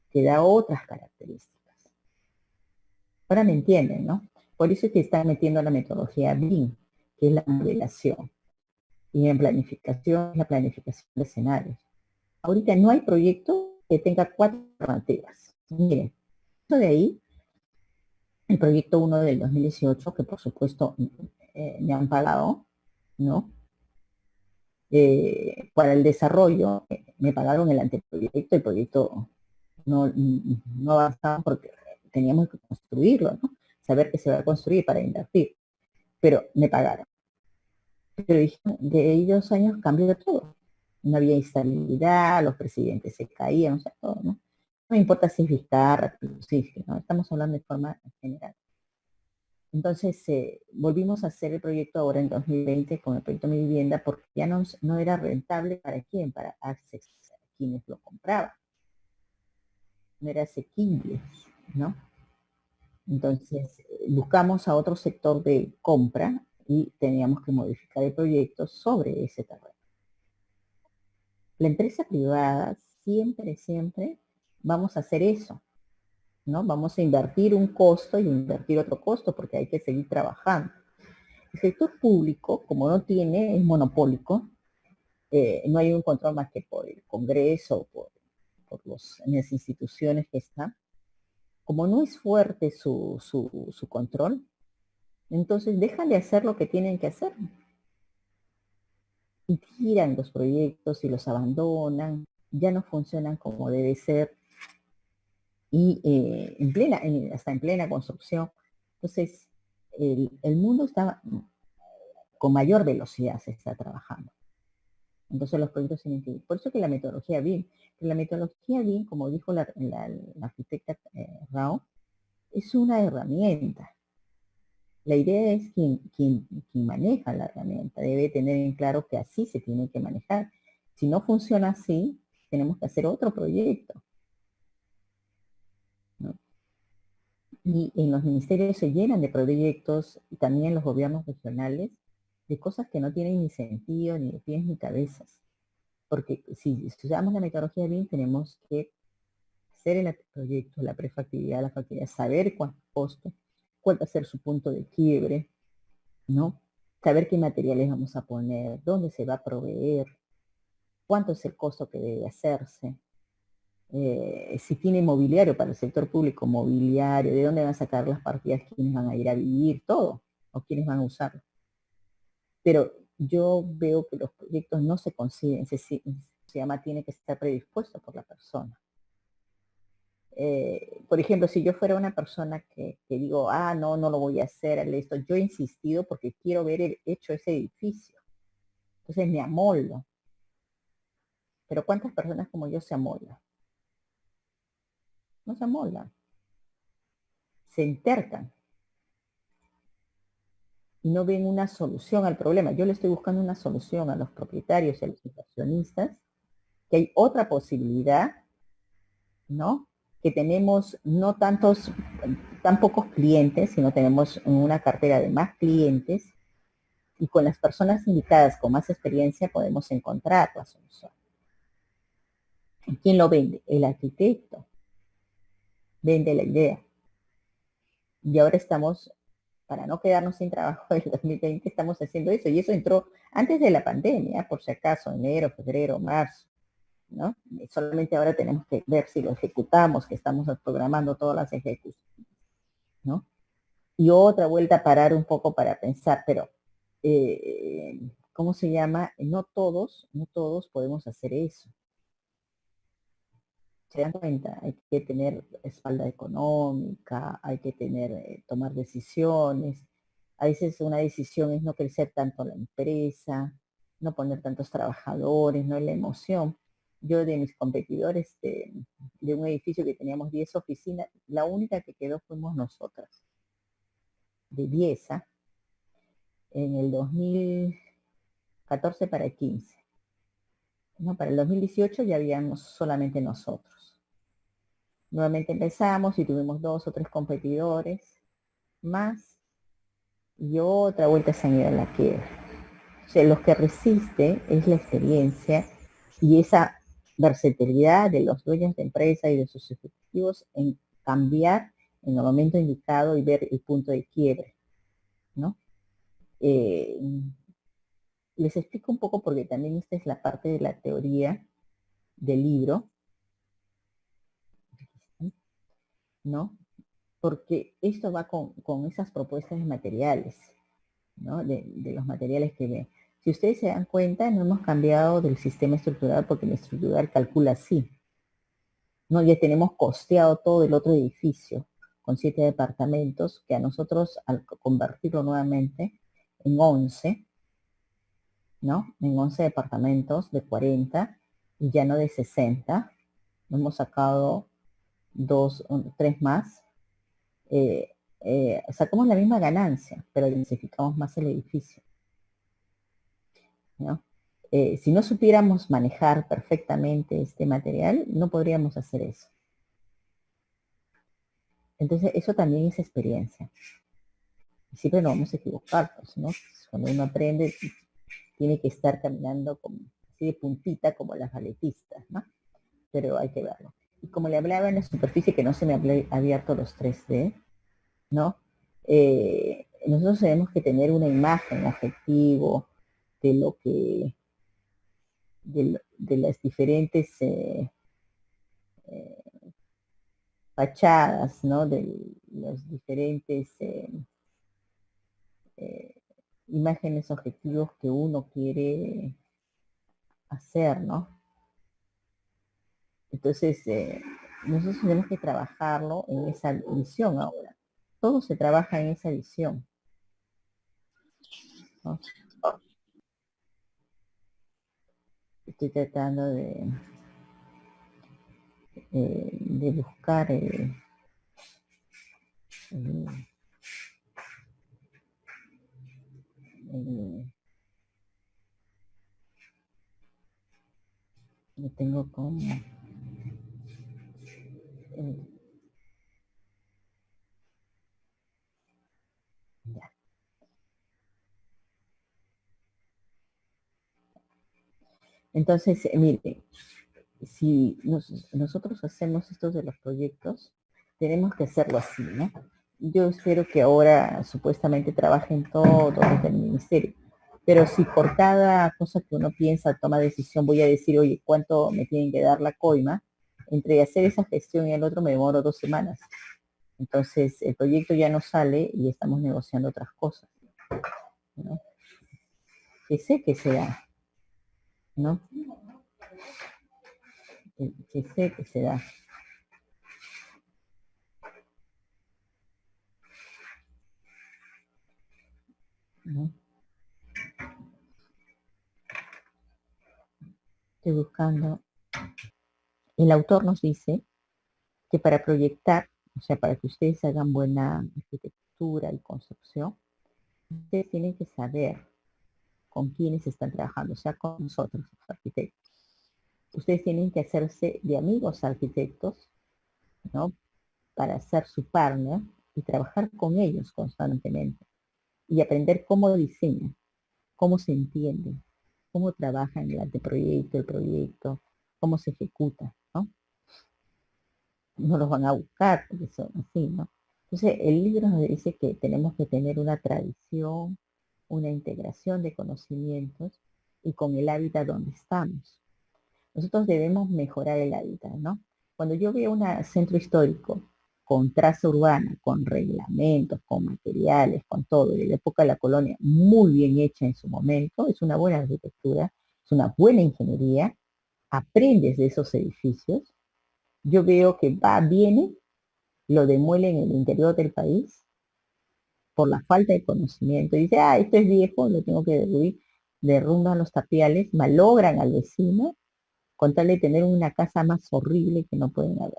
que da otras características. Ahora me entienden, ¿no? Por eso es que están metiendo la metodología BIM, que es la modelación. Y en planificación, la planificación de escenarios. Ahorita no hay proyecto que tenga 4 alternativas. Miren, eso de ahí, el proyecto 1 del 2018, que por supuesto me han pagado, ¿no? Para el desarrollo, me pagaron el anteproyecto, el proyecto no avanzaba porque teníamos que construirlo, ¿no? Saber que se va a construir para invertir, pero me pagaron. Pero de ahí 2 años cambió todo. No había estabilidad, los presidentes se caían, o sea, todo, ¿no? No importa si es Vizcarra, sí, ¿no? Estamos hablando de forma general. Entonces volvimos a hacer el proyecto ahora en 2020 con el proyecto Mi Vivienda porque ya no era rentable para quién, para Access, quienes lo compraban. No era asequible, ¿no? Entonces buscamos a otro sector de compra y teníamos que modificar el proyecto sobre ese terreno. La empresa privada siempre vamos a hacer eso, ¿no? Vamos a invertir un costo y invertir otro costo porque hay que seguir trabajando. El sector público, como no tiene, es monopólico, no hay un control más que por el Congreso, por las instituciones que están. Como no es fuerte su control, entonces dejan de hacer lo que tienen que hacer. Y tiran los proyectos y los abandonan, ya no funcionan como debe ser, y hasta en plena construcción. Entonces, el mundo está con mayor velocidad, se está trabajando. Entonces los proyectos tienen que ir. Por eso que la metodología BIM, como dijo la arquitecta Rao, es una herramienta. La idea es quien maneja la herramienta debe tener en claro que así se tiene que manejar. Si no funciona así, tenemos que hacer otro proyecto, ¿no? Y en los ministerios se llenan de proyectos, y también los gobiernos regionales, de cosas que no tienen ni sentido, ni de pies ni cabezas. Porque si usamos la metodología BIM, tenemos que hacer el proyecto, la prefactibilidad, la factibilidad, saber cuánto costo, cuál va a ser su punto de quiebre, ¿no? Saber qué materiales vamos a poner, dónde se va a proveer, cuánto es el costo que debe hacerse, si tiene mobiliario para el sector público, mobiliario, de dónde van a sacar las partidas, quiénes van a ir a vivir, todo, o quiénes van a usarlo. Pero yo veo que los proyectos no se consiguen, se llama, tiene que estar predispuesto por la persona. Por ejemplo, si yo fuera una persona que digo, no lo voy a hacer, esto, yo he insistido porque quiero ver hecho ese edificio. Entonces me amoldo. Pero ¿cuántas personas como yo se amoldan? No se amoldan. Se entercan. Y no ven una solución al problema. Yo le estoy buscando una solución a los propietarios y a los inversionistas, que hay otra posibilidad, ¿no? Que tenemos no tan pocos clientes, sino tenemos una cartera de más clientes, Y con las personas indicadas con más experiencia podemos encontrar la solución. ¿Quién lo vende? El arquitecto. Vende la idea. Y ahora estamos, para no quedarnos sin trabajo en el 2020, estamos haciendo eso. Y eso entró antes de la pandemia, por si acaso, enero, febrero, marzo, ¿no? Solamente ahora tenemos que ver si lo ejecutamos, que estamos programando todas las ejecuciones, ¿no? Y otra vuelta a parar un poco para pensar, pero, ¿cómo se llama? No todos podemos hacer eso. Se dan cuenta, hay que tener espalda económica, hay que tener, tomar decisiones. A veces una decisión es no crecer tanto la empresa, no poner tantos trabajadores, no la emoción. Yo de mis competidores de un edificio que teníamos 10 oficinas, la única que quedó fuimos nosotras, de 10, en el 2014 para el 15. ¿No? Para el 2018 ya habíamos solamente nosotros. Nuevamente empezamos y tuvimos 2 o 3 competidores más y otra vuelta se han ido a la quiebra. O sea, lo que resiste es la experiencia y esa versatilidad de los dueños de empresa y de sus ejecutivos en cambiar en el momento indicado y ver el punto de quiebre, ¿no? Les explico un poco porque también esta es la parte de la teoría del libro, ¿no? Porque esto va con esas propuestas de materiales, ¿no? De los materiales que ven. Si ustedes se dan cuenta, no hemos cambiado del sistema estructural porque el estructural calcula así, ¿no? Ya tenemos costeado todo el otro edificio con 7 departamentos que a nosotros al convertirlo nuevamente en 11, ¿no? En 11 departamentos de 40 y ya no de 60, hemos sacado 2, 3 más. Sacamos la misma ganancia, pero densificamos más el edificio, ¿no? Si no supiéramos manejar perfectamente este material, no podríamos hacer eso. Entonces, eso también es experiencia. Y siempre nos vamos a equivocar, pues, ¿no? Cuando uno aprende, tiene que estar caminando como, así de puntita como las balletistas, ¿no? Pero hay que verlo. Y como le hablaba en la superficie, que no se me había abierto los 3D, ¿no? Nosotros tenemos que tener una imagen, objetivo, de lo que, de las diferentes fachadas, ¿no? De los diferentes imágenes, objetivos que uno quiere hacer, ¿no? Entonces, nosotros tenemos que trabajarlo en esa visión ahora. Todo se trabaja en esa visión, ¿no? Estoy tratando de buscar lo tengo como ya. Entonces, mire, si nosotros hacemos estos de los proyectos, tenemos que hacerlo así, ¿no? Yo espero que ahora supuestamente trabajen todos desde el ministerio, pero si por cada cosa que uno piensa, toma decisión, voy a decir, oye, ¿cuánto me tienen que dar la coima? Entre hacer esa gestión y el otro me demoro 2 semanas. Entonces, el proyecto ya no sale y estamos negociando otras cosas, ¿no? Que sé que se da, ¿no? Que sé que se da. ¿No? Estoy buscando. El autor nos dice que para proyectar, o sea, para que ustedes hagan buena arquitectura y construcción, ustedes tienen que saber con quiénes están trabajando, o sea, con nosotros, los arquitectos. Ustedes tienen que hacerse de amigos arquitectos, ¿no? Para ser su partner y trabajar con ellos constantemente y aprender cómo diseñan. cómo se entienden, cómo trabajan el anteproyecto, el proyecto, cómo se ejecuta, ¿no? No los van a buscar, porque son así, ¿no? Entonces, el libro nos dice que tenemos que tener una tradición, una integración de conocimientos y con el hábitat donde estamos. Nosotros debemos mejorar el hábitat, ¿no? Cuando yo veo un centro histórico con traza urbana, con reglamentos, con materiales, con todo, de la época de la colonia, muy bien hecha en su momento, es una buena arquitectura, es una buena ingeniería, aprendes de esos edificios, yo veo que va, viene, lo demuelen en el interior del país por la falta de conocimiento, y dice, ah, esto es viejo, lo tengo que derruir, derrumban los tapiales, malogran al vecino, con tal de tener una casa más horrible que no pueden haber.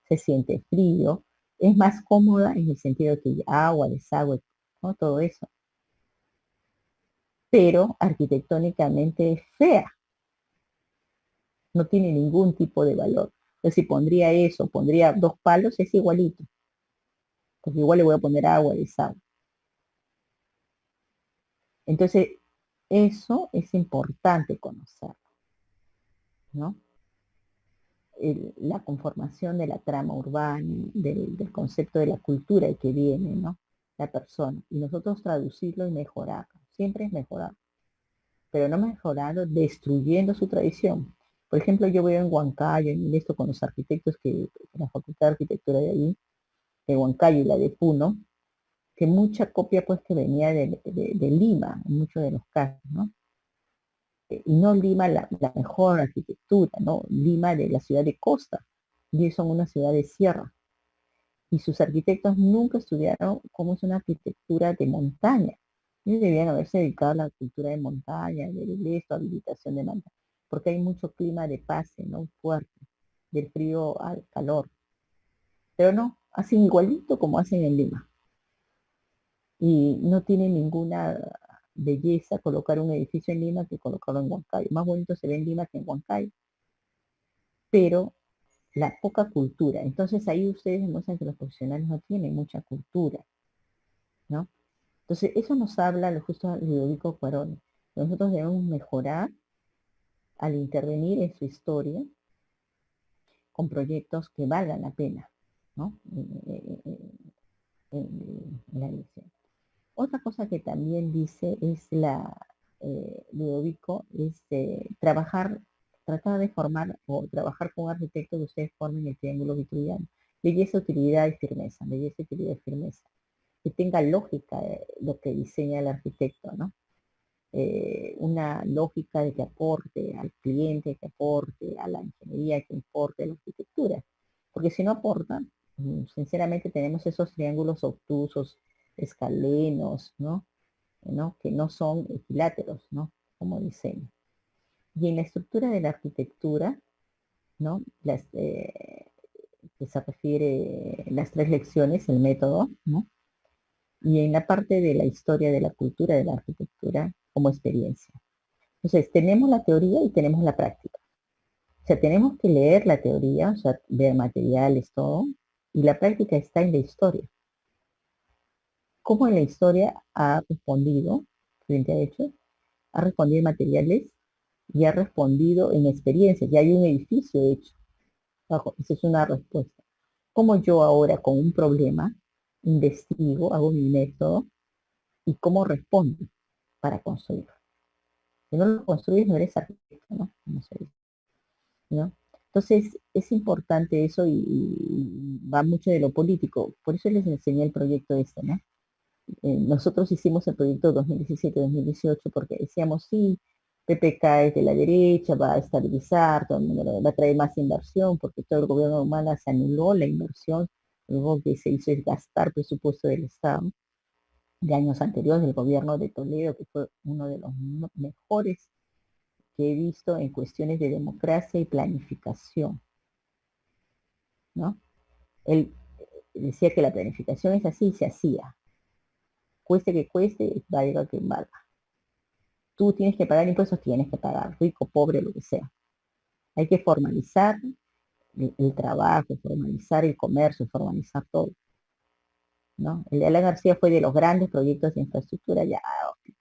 Se siente frío, es más cómoda en el sentido de que hay agua, desagüe, ¿no? Todo eso. Pero arquitectónicamente es fea, no tiene ningún tipo de valor. Entonces si pondría eso, pondría dos palos, es igualito, porque igual le voy a poner agua, desagüe. Entonces, eso es importante conocerlo, ¿no? La conformación de la trama urbana, del concepto de la cultura de que viene, ¿no? La persona. Y nosotros traducirlo y mejorarlo. Siempre es mejorar. Pero no mejorarlo destruyendo su tradición. Por ejemplo, yo veo en Huancayo, en esto con los arquitectos que, la Facultad de Arquitectura de ahí, de Huancayo y la de Puno, que mucha copia pues que venía de Lima, en muchos de los casos, ¿no? Y no Lima la mejor arquitectura, ¿no? Lima de la ciudad de costa, y son una ciudad de sierra. Y sus arquitectos nunca estudiaron cómo es una arquitectura de montaña. Ellos debían haberse dedicado a la cultura de montaña, de esto, habilitación de montaña, porque hay mucho clima de pase, ¿no? Fuerte, del frío al calor. Pero no, hacen igualito como hacen en Lima. Y no tiene ninguna belleza colocar un edificio en Lima que colocarlo en Huancayo. Más bonito se ve en Lima que en Huancayo. Pero la poca cultura. Entonces ahí ustedes demuestran que los profesionales no tienen mucha cultura, ¿no? Entonces eso nos habla lo justo Ludovico Cuarón. Nosotros debemos mejorar al intervenir en su historia con proyectos que valgan la pena, ¿no? En la elección. Otra cosa que también dice es Ludovico, es tratar de formar o trabajar con arquitectos que ustedes formen el triángulo vitruviano. Belleza, utilidad y firmeza. Belleza, utilidad y firmeza. Que tenga lógica lo que diseña el arquitecto, ¿no? Una lógica de que aporte al cliente, que aporte a la ingeniería, que aporte a la arquitectura. Porque si no aporta, sinceramente tenemos esos triángulos obtusos, escalenos, ¿no? Que no son equiláteros, ¿no? Como diseño. Y en la estructura de la arquitectura, ¿no? Que se refiere las tres lecciones, el método, ¿no? Y en la parte de la historia de la cultura de la arquitectura como experiencia. Entonces, tenemos la teoría y tenemos la práctica. O sea, tenemos que leer la teoría, o sea, ver materiales, todo, y la práctica está en la historia. Cómo en la historia ha respondido frente a hechos, ha respondido en materiales y ha respondido en experiencias. Ya hay un edificio hecho. Esa es una respuesta. Como yo ahora con un problema investigo, hago mi método y cómo respondo para construirlo. Si no lo construyes no eres arquitecto, ¿no? Como se dice, ¿no? Entonces es importante eso y va mucho de lo político. Por eso les enseñé el proyecto este, ¿no? Nosotros hicimos el proyecto 2017-2018 porque decíamos, sí, PPK es de la derecha, va a estabilizar, todo el mundo va a traer más inversión, porque todo el gobierno de Humala se anuló la inversión, luego que se hizo es gastar presupuesto del Estado de años anteriores del gobierno de Toledo, que fue uno de los mejores que he visto en cuestiones de democracia y planificación, ¿no? Él decía que la planificación es así, se hacía, cueste que cueste, valga que valga. Tú tienes que pagar impuestos, tienes que pagar, rico, pobre, lo que sea. Hay que formalizar el trabajo, formalizar el comercio, formalizar todo, ¿no? El de Alan García fue de los grandes proyectos de infraestructura, ya,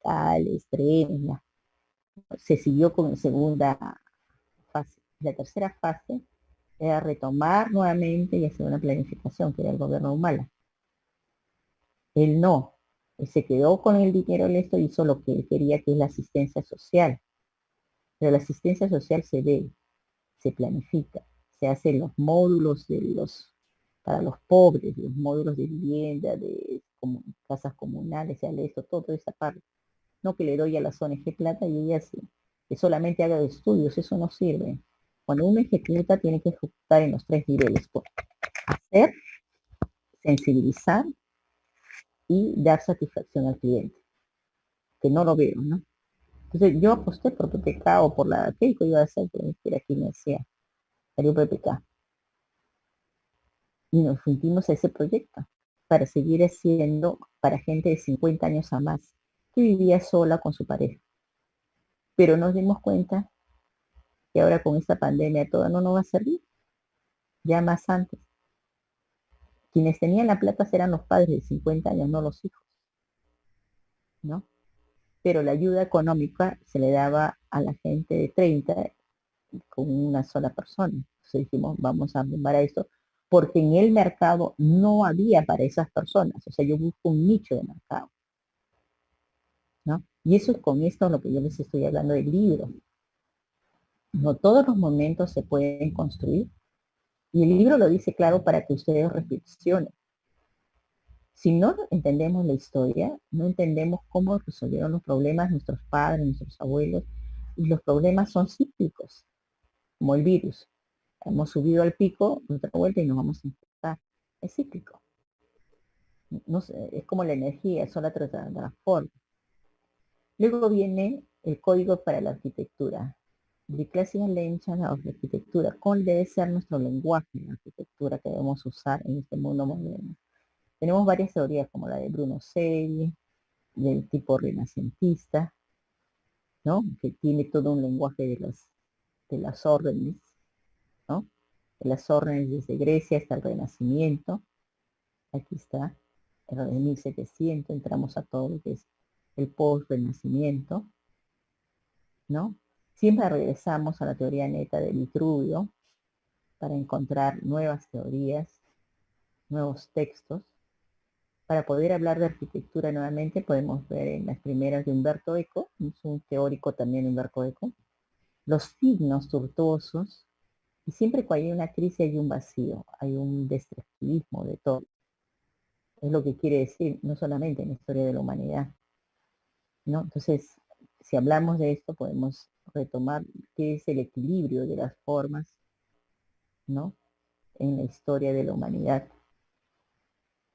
verticales, trenes, ya. Se siguió con la segunda fase. La tercera fase era retomar nuevamente y hacer una planificación, que era el gobierno de Humala. Él no, él se quedó con el dinero en esto y hizo lo que él quería, que es la asistencia social. Pero la asistencia social se ve, se planifica, se hacen los módulos para los pobres, los módulos de vivienda, de casas comunales, se hace esto, toda esa parte. No que le doy a las ONG plata y ella sí, que solamente haga estudios, eso no sirve. Cuando uno ejecuta, tiene que ejecutar en los 3 niveles, por hacer, sensibilizar y dar satisfacción al cliente, que no lo veo, ¿no? Entonces yo aposté por PPK o por la Keiko iba a hacer, pero era quien me decía, salió PPK. Y nos fuimos a ese proyecto para seguir haciendo para gente de 50 años a más, que vivía sola con su pareja. Pero nos dimos cuenta que ahora con esta pandemia todo no nos va a servir, ya más antes. Quienes tenían la plata eran los padres de 50 años, no los hijos, ¿no? Pero la ayuda económica se le daba a la gente de 30 con una sola persona. Entonces dijimos, vamos a armar a esto, porque en el mercado no había para esas personas. O sea, yo busco un nicho de mercado, ¿no? Y eso es con esto lo que yo les estoy hablando del libro. No todos los momentos se pueden construir. Y el libro lo dice claro para que ustedes reflexionen. Si no entendemos la historia, no entendemos cómo resolvieron los problemas nuestros padres, nuestros abuelos, y los problemas son cíclicos, como el virus. Hemos subido al pico, otra vuelta y nos vamos a infectar. Es cíclico. No sé, es como la energía, es la transforma. Luego viene el código para la arquitectura. The Classical Language of la arquitectura. ¿Cuál debe ser nuestro lenguaje en la arquitectura que debemos usar en este mundo moderno? Tenemos varias teorías como la de Bruno Selli, del tipo renacentista, ¿no? Que tiene todo un lenguaje de las órdenes, ¿no? De las órdenes desde Grecia hasta el Renacimiento. Aquí está, en 1700 entramos a todo lo que es el post-renacimiento, ¿no? Siempre regresamos a la teoría neta de Vitruvio para encontrar nuevas teorías, nuevos textos. Para poder hablar de arquitectura nuevamente podemos ver en las primeras de Umberto Eco, es un teórico también Umberto Eco, los signos tortuosos, y siempre cuando hay una crisis hay un vacío, hay un destructivismo de todo. Es lo que quiere decir, no solamente en la historia de la humanidad, ¿no? Entonces, si hablamos de esto, podemos retomar qué es el equilibrio de las formas, ¿no? En la historia de la humanidad,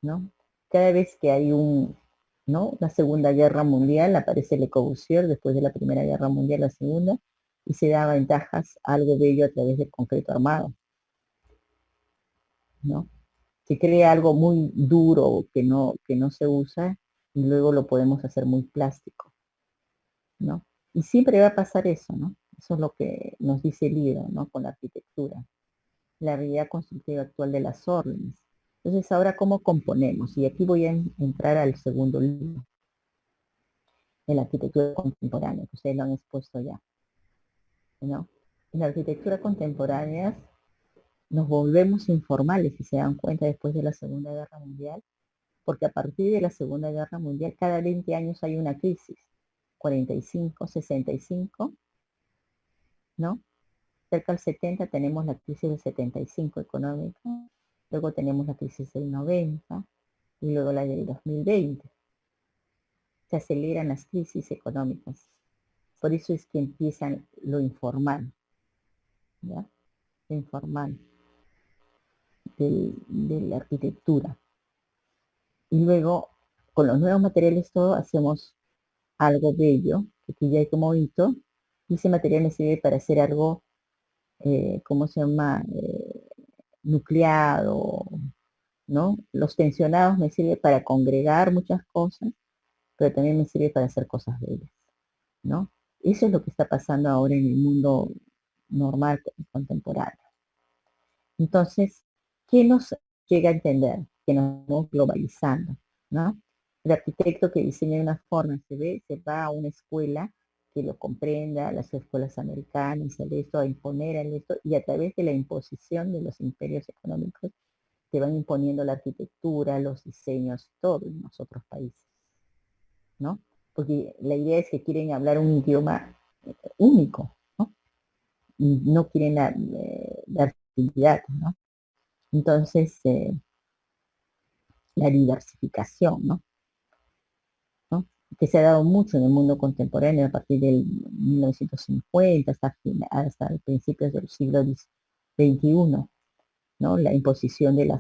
¿no? Cada vez que hay ¿no? La Segunda Guerra Mundial, aparece Le Corbusier, después de la Primera Guerra Mundial, la Segunda, y se da ventajas a algo bello a través del concreto armado, ¿no? Se crea algo muy duro que no se usa y luego lo podemos hacer muy plástico, ¿no? Y siempre va a pasar eso, ¿no? Eso es lo que nos dice el libro, ¿no? Con la arquitectura, la realidad constructiva actual de las órdenes. Entonces, ahora, ¿cómo componemos? Y aquí voy a entrar al segundo libro, de la arquitectura contemporánea, que ustedes lo han expuesto ya, ¿no? En la arquitectura contemporánea nos volvemos informales, si se dan cuenta, después de la Segunda Guerra Mundial, porque a partir de la Segunda Guerra Mundial, cada 20 años hay una crisis, 45, 65, ¿no? Cerca del 70 tenemos la crisis del 75 económica, luego tenemos la crisis del 90 y luego la del 2020. Se aceleran las crisis económicas. Por eso es que empiezan lo informal, ¿ya? Lo informal de la arquitectura. Y luego, con los nuevos materiales, todo hacemos algo bello, que aquí ya hay como hito, y ese material me sirve para hacer algo, ¿cómo se llama? Nucleado, ¿no? Los tensionados me sirve para congregar muchas cosas, pero también me sirve para hacer cosas bellas, ¿no? Eso es lo que está pasando ahora en el mundo normal contemporáneo. Entonces, ¿qué nos llega a entender? Que nos vamos globalizando, ¿no? El arquitecto que diseña una forma, se va a una escuela que lo comprenda, las escuelas americanas, a imponer el esto, y a través de la imposición de los imperios económicos, te van imponiendo la arquitectura, los diseños, todo en los otros países, ¿no? Porque la idea es que quieren hablar un idioma único, ¿no? Y no quieren dar actividad, ¿no? Entonces, la diversificación, ¿no? ¿No? Que se ha dado mucho en el mundo contemporáneo a partir del 1950 hasta principios del siglo XXI, ¿no? La imposición del,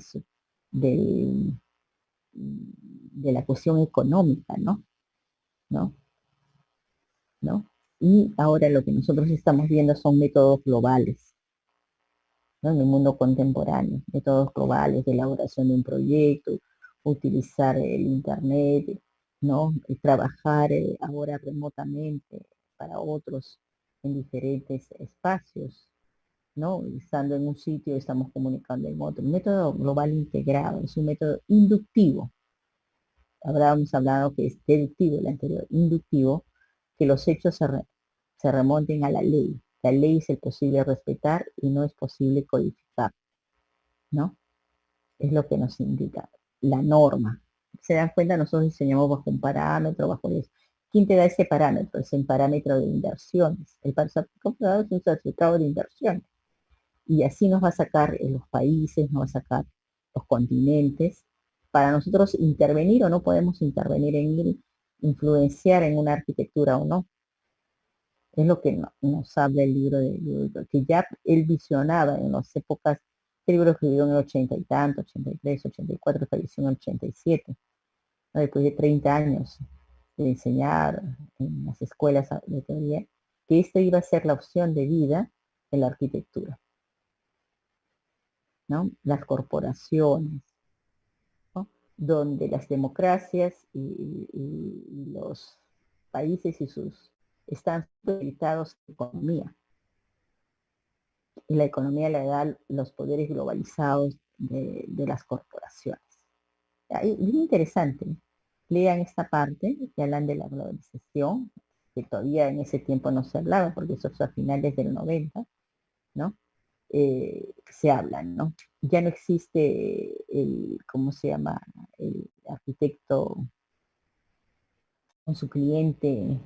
de la cuestión económica, ¿no? ¿No? ¿No? Y ahora lo que nosotros estamos viendo son métodos globales, ¿no? En el mundo contemporáneo, métodos globales de elaboración de un proyecto, utilizar el Internet, ¿no? Y trabajar ahora remotamente para otros en diferentes espacios, ¿no? Estando en un sitio, estamos comunicando en otro. Un método global integrado es un método inductivo. Habríamos hablado que es deductivo el anterior, inductivo, que los hechos se remonten a la ley. La ley es el posible respetar y no es posible codificar, ¿no? Es lo que nos indica la norma. Se dan cuenta, nosotros diseñamos bajo un parámetro, bajo eso. ¿Quién te da ese parámetro? Es el parámetro de inversiones. El certificado es un certificado de inversión. Y así nos va a sacar los países, nos va a sacar los continentes. Para nosotros intervenir o no podemos intervenir en influenciar en una arquitectura o no. Es lo que nos habla el libro que ya él visionaba en las épocas, el libro escribió en el 80 y tanto, 83, 84, falleció en el 87, ¿no? Después de 30 años de enseñar en las escuelas de teoría, que esta iba a ser la opción de vida en la arquitectura, ¿no? Las corporaciones, ¿no? Donde las democracias y los países y sus están supeditados a la economía. Y la economía le da los poderes globalizados de las corporaciones. Ahí, bien interesante. Lean esta parte que hablan de la globalización, que todavía en ese tiempo no se hablaba, porque eso fue a finales del 90, ¿no? Se hablan, ¿no? Ya no existe el, ¿cómo se llama? El arquitecto con su cliente,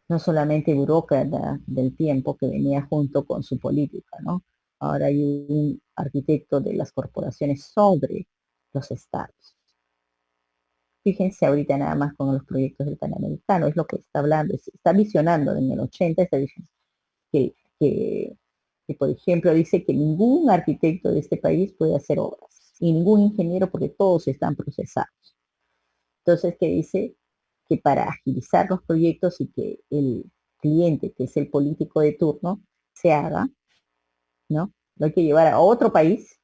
no solamente burócrata del tiempo que venía junto con su política, ¿no? Ahora hay un arquitecto de las corporaciones sobre los estados. Fíjense ahorita nada más con los proyectos del Panamericano, es lo que está hablando, está visionando en el 80, está diciendo que, que, que, por ejemplo, dice que ningún arquitecto de este país puede hacer obras, y ningún ingeniero porque todos están procesados. Entonces, que dice que para agilizar los proyectos y que el cliente, que es el político de turno, se haga, ¿no? Lo hay que llevar a otro país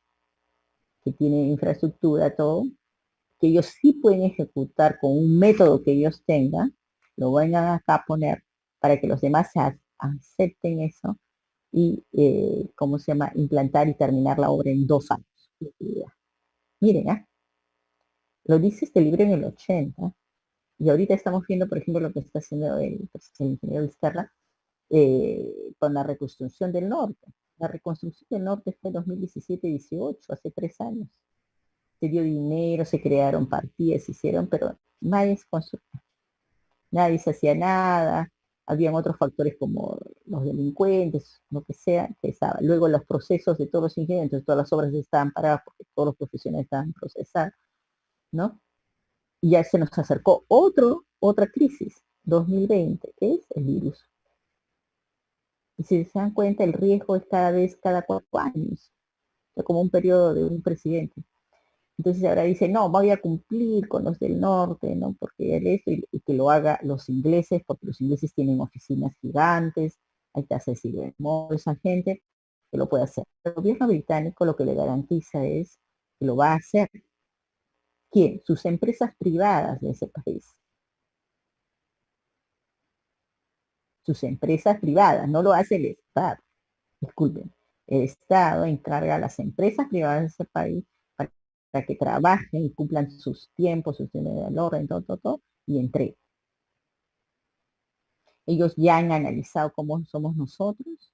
que tiene infraestructura, todo, que ellos sí pueden ejecutar con un método que ellos tengan, lo vengan acá a poner para que los demás acepten eso y, ¿cómo se llama?, implantar y terminar la obra en 2 años. Miren, lo dice este libro en el 80, y ahorita estamos viendo, por ejemplo, lo que está haciendo el ingeniero Vizcarra con la reconstrucción del norte. La reconstrucción del norte fue en 2017-18, hace 3 años. Se dio dinero, se crearon partidas, se hicieron, pero nadie se construyó, nadie se hacía nada. Habían otros factores como los delincuentes, lo que sea, que estaba. Luego los procesos de todos los ingenieros, entonces todas las obras estaban paradas porque todos los profesionales estaban procesados, ¿no? Y ya se nos acercó otra crisis, 2020, que es el virus. Y si se dan cuenta, el riesgo es cada vez, cada 4 años, o sea, como un periodo de un presidente. Entonces ahora dice, no, voy a cumplir con los del norte, ¿no? Porque él es, y que lo haga los ingleses, porque los ingleses tienen oficinas gigantes, hay que hacer esa gente que lo puede hacer. El gobierno británico lo que le garantiza es que lo va a hacer. ¿Quién? Sus empresas privadas de ese país. Sus empresas privadas, no lo hace el Estado. Disculpen, el Estado encarga a las empresas privadas de ese país para para que trabajen y cumplan sus tiempos, sus tiempos de orden, todo, y entreguen. Ellos ya han analizado cómo somos nosotros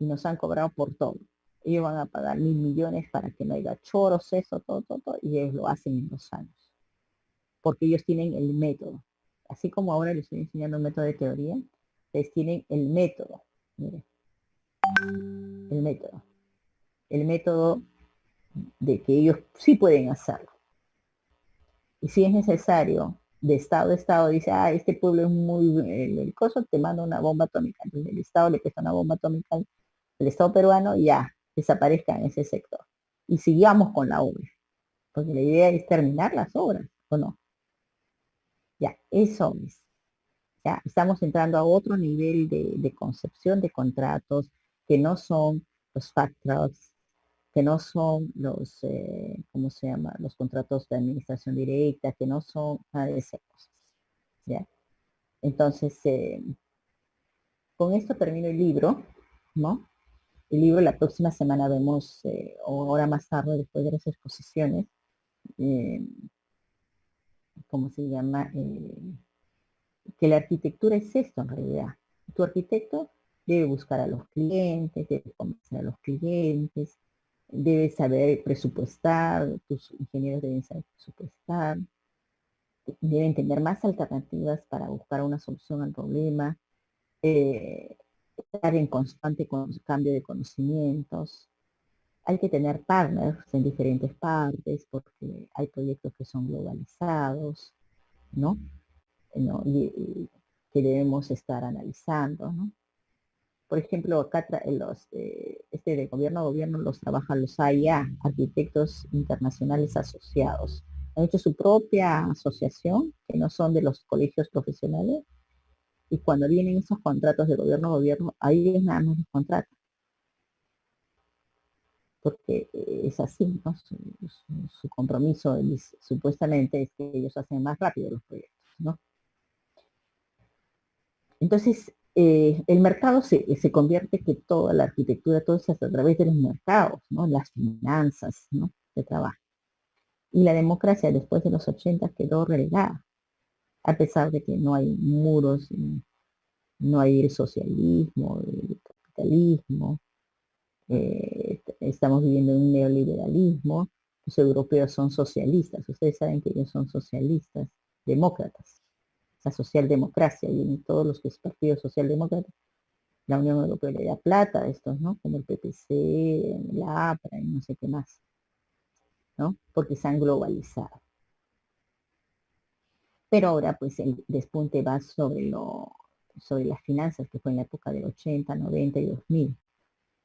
y nos han cobrado por todo. Ellos van a pagar 1.000 millones para que no haya choros, eso, todo, y ellos lo hacen en 2 años. Porque ellos tienen el método. Así como ahora les estoy enseñando un método de teoría, ustedes tienen el método. Miren, el método. El método de que ellos sí pueden hacerlo. Y si es necesario, de Estado a Estado, dice, este pueblo es muy belicoso, te manda una bomba atómica. Entonces el Estado le presta una bomba atómica al Estado peruano y ya, desaparezca en ese sector. Y sigamos con la obra. Porque la idea es terminar las obras, ¿o no? Ya, eso es. Ya, estamos entrando a otro nivel de concepción de contratos que no son los factors, que no son los, ¿cómo se llama? Los contratos de administración directa, que no son nada de esas cosas. ¿Ya? Entonces, con esto termino el libro, ¿no? El libro la próxima semana vemos, o ahora más tarde, después de las exposiciones, eh, ¿cómo se llama? Que la arquitectura es esto en realidad. Tu arquitecto debe buscar a los clientes, debe convencer a los clientes, debe saber presupuestar, tus ingenieros deben saber presupuestar, deben tener más alternativas para buscar una solución al problema, estar en constante cambio de conocimientos. Hay que tener partners en diferentes partes porque hay proyectos que son globalizados, ¿no? ¿No? Que debemos estar analizando, ¿no? Por ejemplo, acá de gobierno a gobierno los trabajan los AIA, Arquitectos Internacionales Asociados. Han hecho su propia asociación, que no son de los colegios profesionales, y cuando vienen esos contratos de gobierno a gobierno, ahí es nada más los contratos. Porque es así, ¿no? Su compromiso supuestamente es que ellos hacen más rápido los proyectos, ¿no? Entonces, el mercado se convierte que toda la arquitectura, todo se hace a través de los mercados, ¿no? Las finanzas, ¿no? De trabajo. Y la democracia después de los 80 quedó relegada, a pesar de que no hay muros, no hay el socialismo, el capitalismo, estamos viviendo un neoliberalismo, los europeos son socialistas, ustedes saben que ellos son socialistas, demócratas, la socialdemocracia, y en todos los que es partido socialdemócrata, la Unión Europea le da plata a estos, ¿no? Como el PPC, la APRA y no sé qué más, ¿no? Porque se han globalizado. Pero ahora pues el despunte va sobre las finanzas, que fue en la época del 80, 90 y 2000.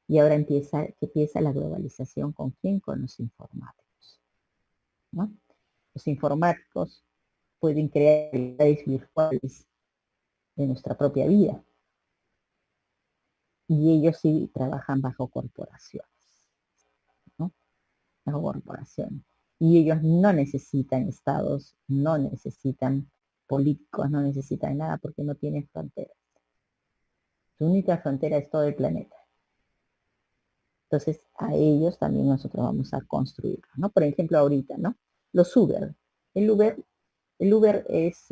Y ahora empieza la globalización. ¿Con quién? Con los informáticos, ¿no? Los informáticos pueden crear realidades virtuales de nuestra propia vida. Y ellos sí trabajan bajo corporaciones, ¿no? Bajo corporaciones. Y ellos no necesitan estados, no necesitan políticos, no necesitan nada porque no tienen fronteras. Su única frontera es todo el planeta. Entonces, a ellos también nosotros vamos a construirlo, ¿no? Por ejemplo, ahorita, ¿no? Los Uber. El Uber es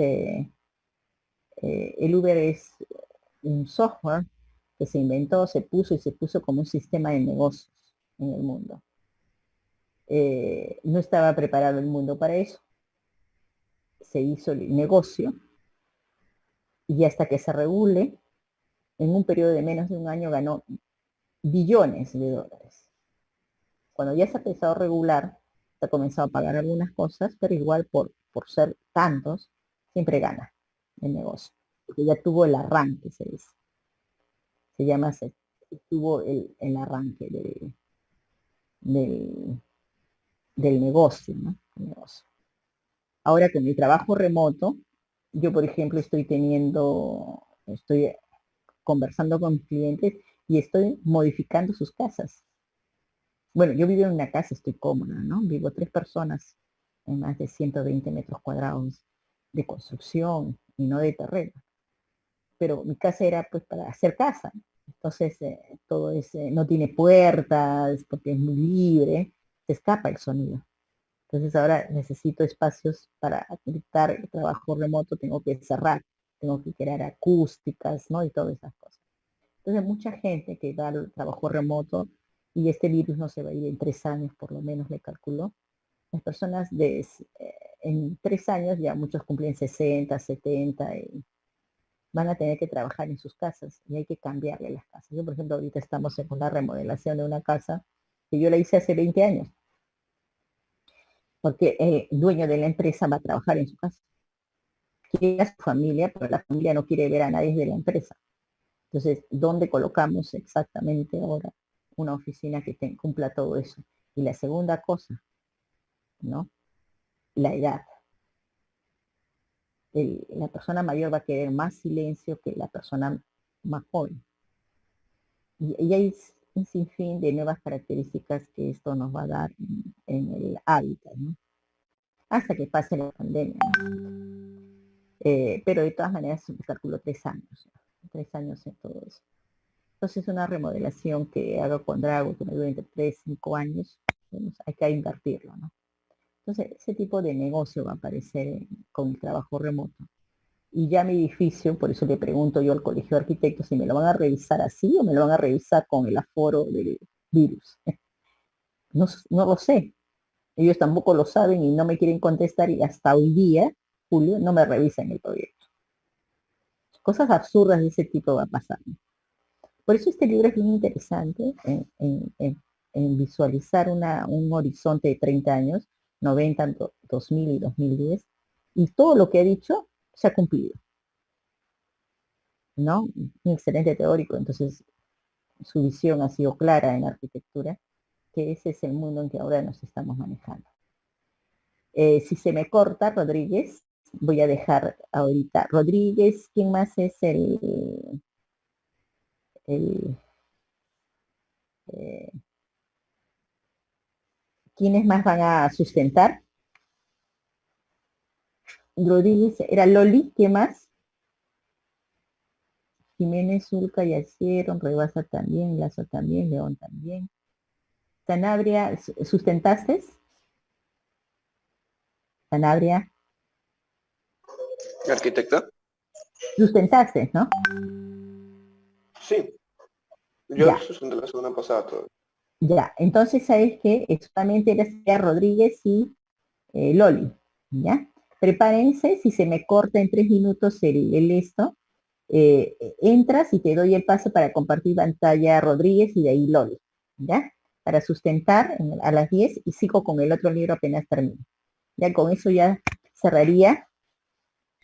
un software que se inventó, se puso como un sistema de negocios en el mundo. No estaba preparado el mundo para eso. Se hizo el negocio y hasta que se regule, en un periodo de menos de un año ganó billones de dólares. Cuando ya se ha empezado a regular, se ha comenzado a pagar algunas cosas, pero igual por ser tantos, siempre gana el negocio. Porque ya tuvo el arranque, se dice. Se llama así. Tuvo el arranque del negocio, ¿no? El negocio. Ahora con el trabajo remoto, yo por ejemplo estoy conversando con clientes y estoy modificando sus casas. Bueno, yo vivo en una casa, estoy cómoda, ¿no? Vivo 3 personas en más de 120 metros cuadrados de construcción y no de terreno. Pero mi casa era pues para hacer casa. Entonces no tiene puertas porque es muy libre, se escapa el sonido. Entonces ahora necesito espacios para dictar el trabajo remoto, tengo que cerrar, tengo que crear acústicas, ¿no? Y todas esas cosas. Entonces mucha gente que da el trabajo remoto y este virus no se va a ir en 3 años, por lo menos le calculó. Las personas en 3 años ya muchos cumplen 60, 70 y van a tener que trabajar en sus casas y hay que cambiarle las casas. Yo, por ejemplo, ahorita estamos en una remodelación de una casa que yo la hice hace 20 años, porque el dueño de la empresa va a trabajar en su casa. Quiere a su familia, pero la familia no quiere ver a nadie de la empresa. Entonces, ¿dónde colocamos exactamente ahora una oficina que cumpla todo eso? Y la segunda cosa, ¿no? La edad. La persona mayor va a querer más silencio que la persona más joven. Y hay un sinfín de nuevas características que esto nos va a dar en el hábitat, ¿no? Hasta que pase la pandemia, ¿no? Pero de todas maneras, calculo 3 años, ¿no? 3 años en todo eso. Entonces, una remodelación que haga con Drago, que me dure entre 3, 5 años, bueno, hay que invertirlo, ¿no? Entonces, ese tipo de negocio va a aparecer con el trabajo remoto. Y ya mi edificio, por eso le pregunto yo al Colegio de Arquitectos si me lo van a revisar así o me lo van a revisar con el aforo del virus. No, no lo sé. Ellos tampoco lo saben y no me quieren contestar y hasta hoy día, Julio, no me revisan el proyecto. Cosas absurdas de ese tipo va a pasar. Por eso este libro es bien interesante en visualizar un horizonte de 30 años, 90, 2000 y 2010, y todo lo que he dicho se ha cumplido, ¿no? Un excelente teórico, entonces su visión ha sido clara en la arquitectura, que ese es el mundo en que ahora nos estamos manejando. Si se me corta, Rodríguez, voy a dejar ahorita. Rodríguez, ¿quién más es el eh, ¿quiénes más van a sustentar? Rodríguez, era Loli, ¿qué más? Jiménez, Zulca, Yacieron, Rebasa también, Lazo también, León también. Sanabria, ¿sustentaste? Sanabria,
¿Arquitecta?
sustentaste, ¿no?
Sí, yo
Ya,
sustenté la semana pasada todo.
ya. Entonces, ¿sabes qué? Solamente era Rodríguez y Loli, ¿ya? Prepárense, si se me corta en 3 minutos el esto, entras y te doy el paso para compartir pantalla Rodríguez y de ahí Loli, ¿ya? Para sustentar a las 10 y sigo con el otro libro apenas termine. Ya con eso ya cerraría.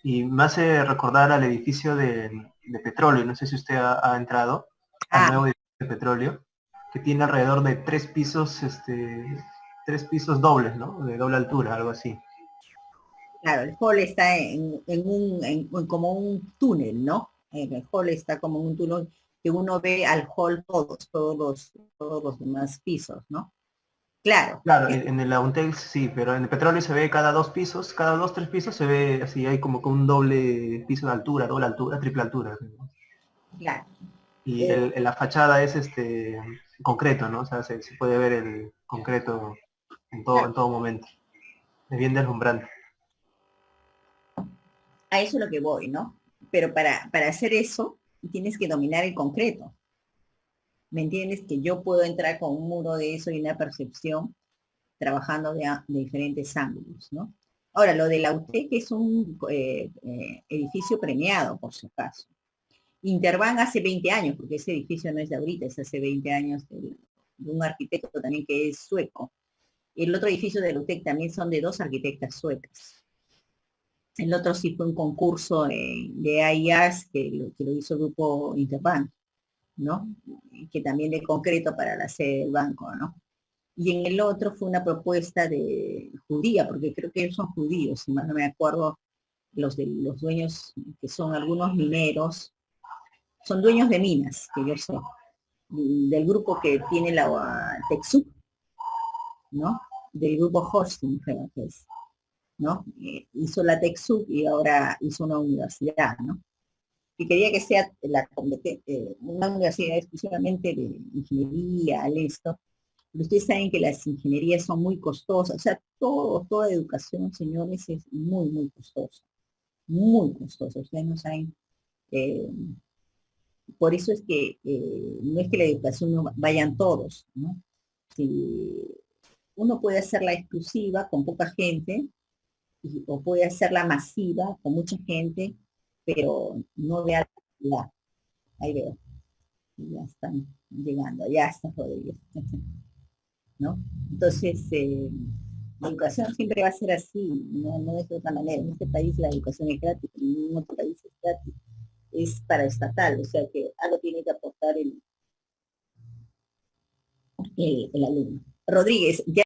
Y me hace recordar al edificio de petróleo, no sé si usted ha entrado, al nuevo edificio de petróleo, que tiene alrededor de 3 pisos, 3 pisos dobles, ¿no? De doble altura, algo así.
Claro, el hall está como un túnel, ¿no? El hall está como un túnel que uno ve al hall todos los demás pisos, ¿no? Claro.
Claro, en el Auntel sí, pero en el petróleo se ve cada 2 pisos, cada 2, 3 pisos se ve así, hay como que un doble piso de altura, doble altura, triple altura, ¿no?
Claro.
Y la fachada es concreto, ¿no? O sea, se puede ver el concreto en todo momento. Es bien deslumbrante.
A eso es lo que voy, ¿no? Pero para hacer eso, tienes que dominar el concreto. ¿Me entiendes? Que yo puedo entrar con un muro de eso y una percepción trabajando de diferentes ángulos, ¿no? Ahora, lo de la UTEC es un edificio premiado, por si acaso. Intervan hace 20 años, porque ese edificio no es de ahorita, es hace 20 años de un arquitecto también que es sueco. El otro edificio de la UTEC también son de 2 arquitectas suecas. El otro sí fue un concurso de AIAS que lo hizo el grupo Interbank, ¿no? Que también de concreto para la sede del banco, ¿no? Y en el otro fue una propuesta de judía, porque creo que ellos son judíos, si más no me acuerdo, los dueños, que son algunos mineros, son dueños de minas, que yo sé, del grupo que tiene la Texuc, ¿no? Del grupo Hosting, creo que es, ¿no? Hizo la Texuc y ahora hizo una universidad, ¿no? Que quería que sea una universidad exclusivamente de ingeniería, esto,
Pero ustedes saben que las ingenierías son muy costosas, o sea, toda educación, señores, es muy, muy costosa, muy costosa. Ustedes no saben, eh, por eso es que no es que la educación no vayan todos, ¿no? Si uno puede hacerla exclusiva con poca gente, o puede hacerla masiva con mucha gente, pero no de alta calidad. Ahí veo, ya están llegando, ya está Rodríguez, ¿no? Entonces, la educación siempre va a ser así, no es de otra manera. En este país la educación es gratis, en ningún otro país es gratis, es para estatal, o sea que algo tiene que aportar el alumno. Rodríguez, ya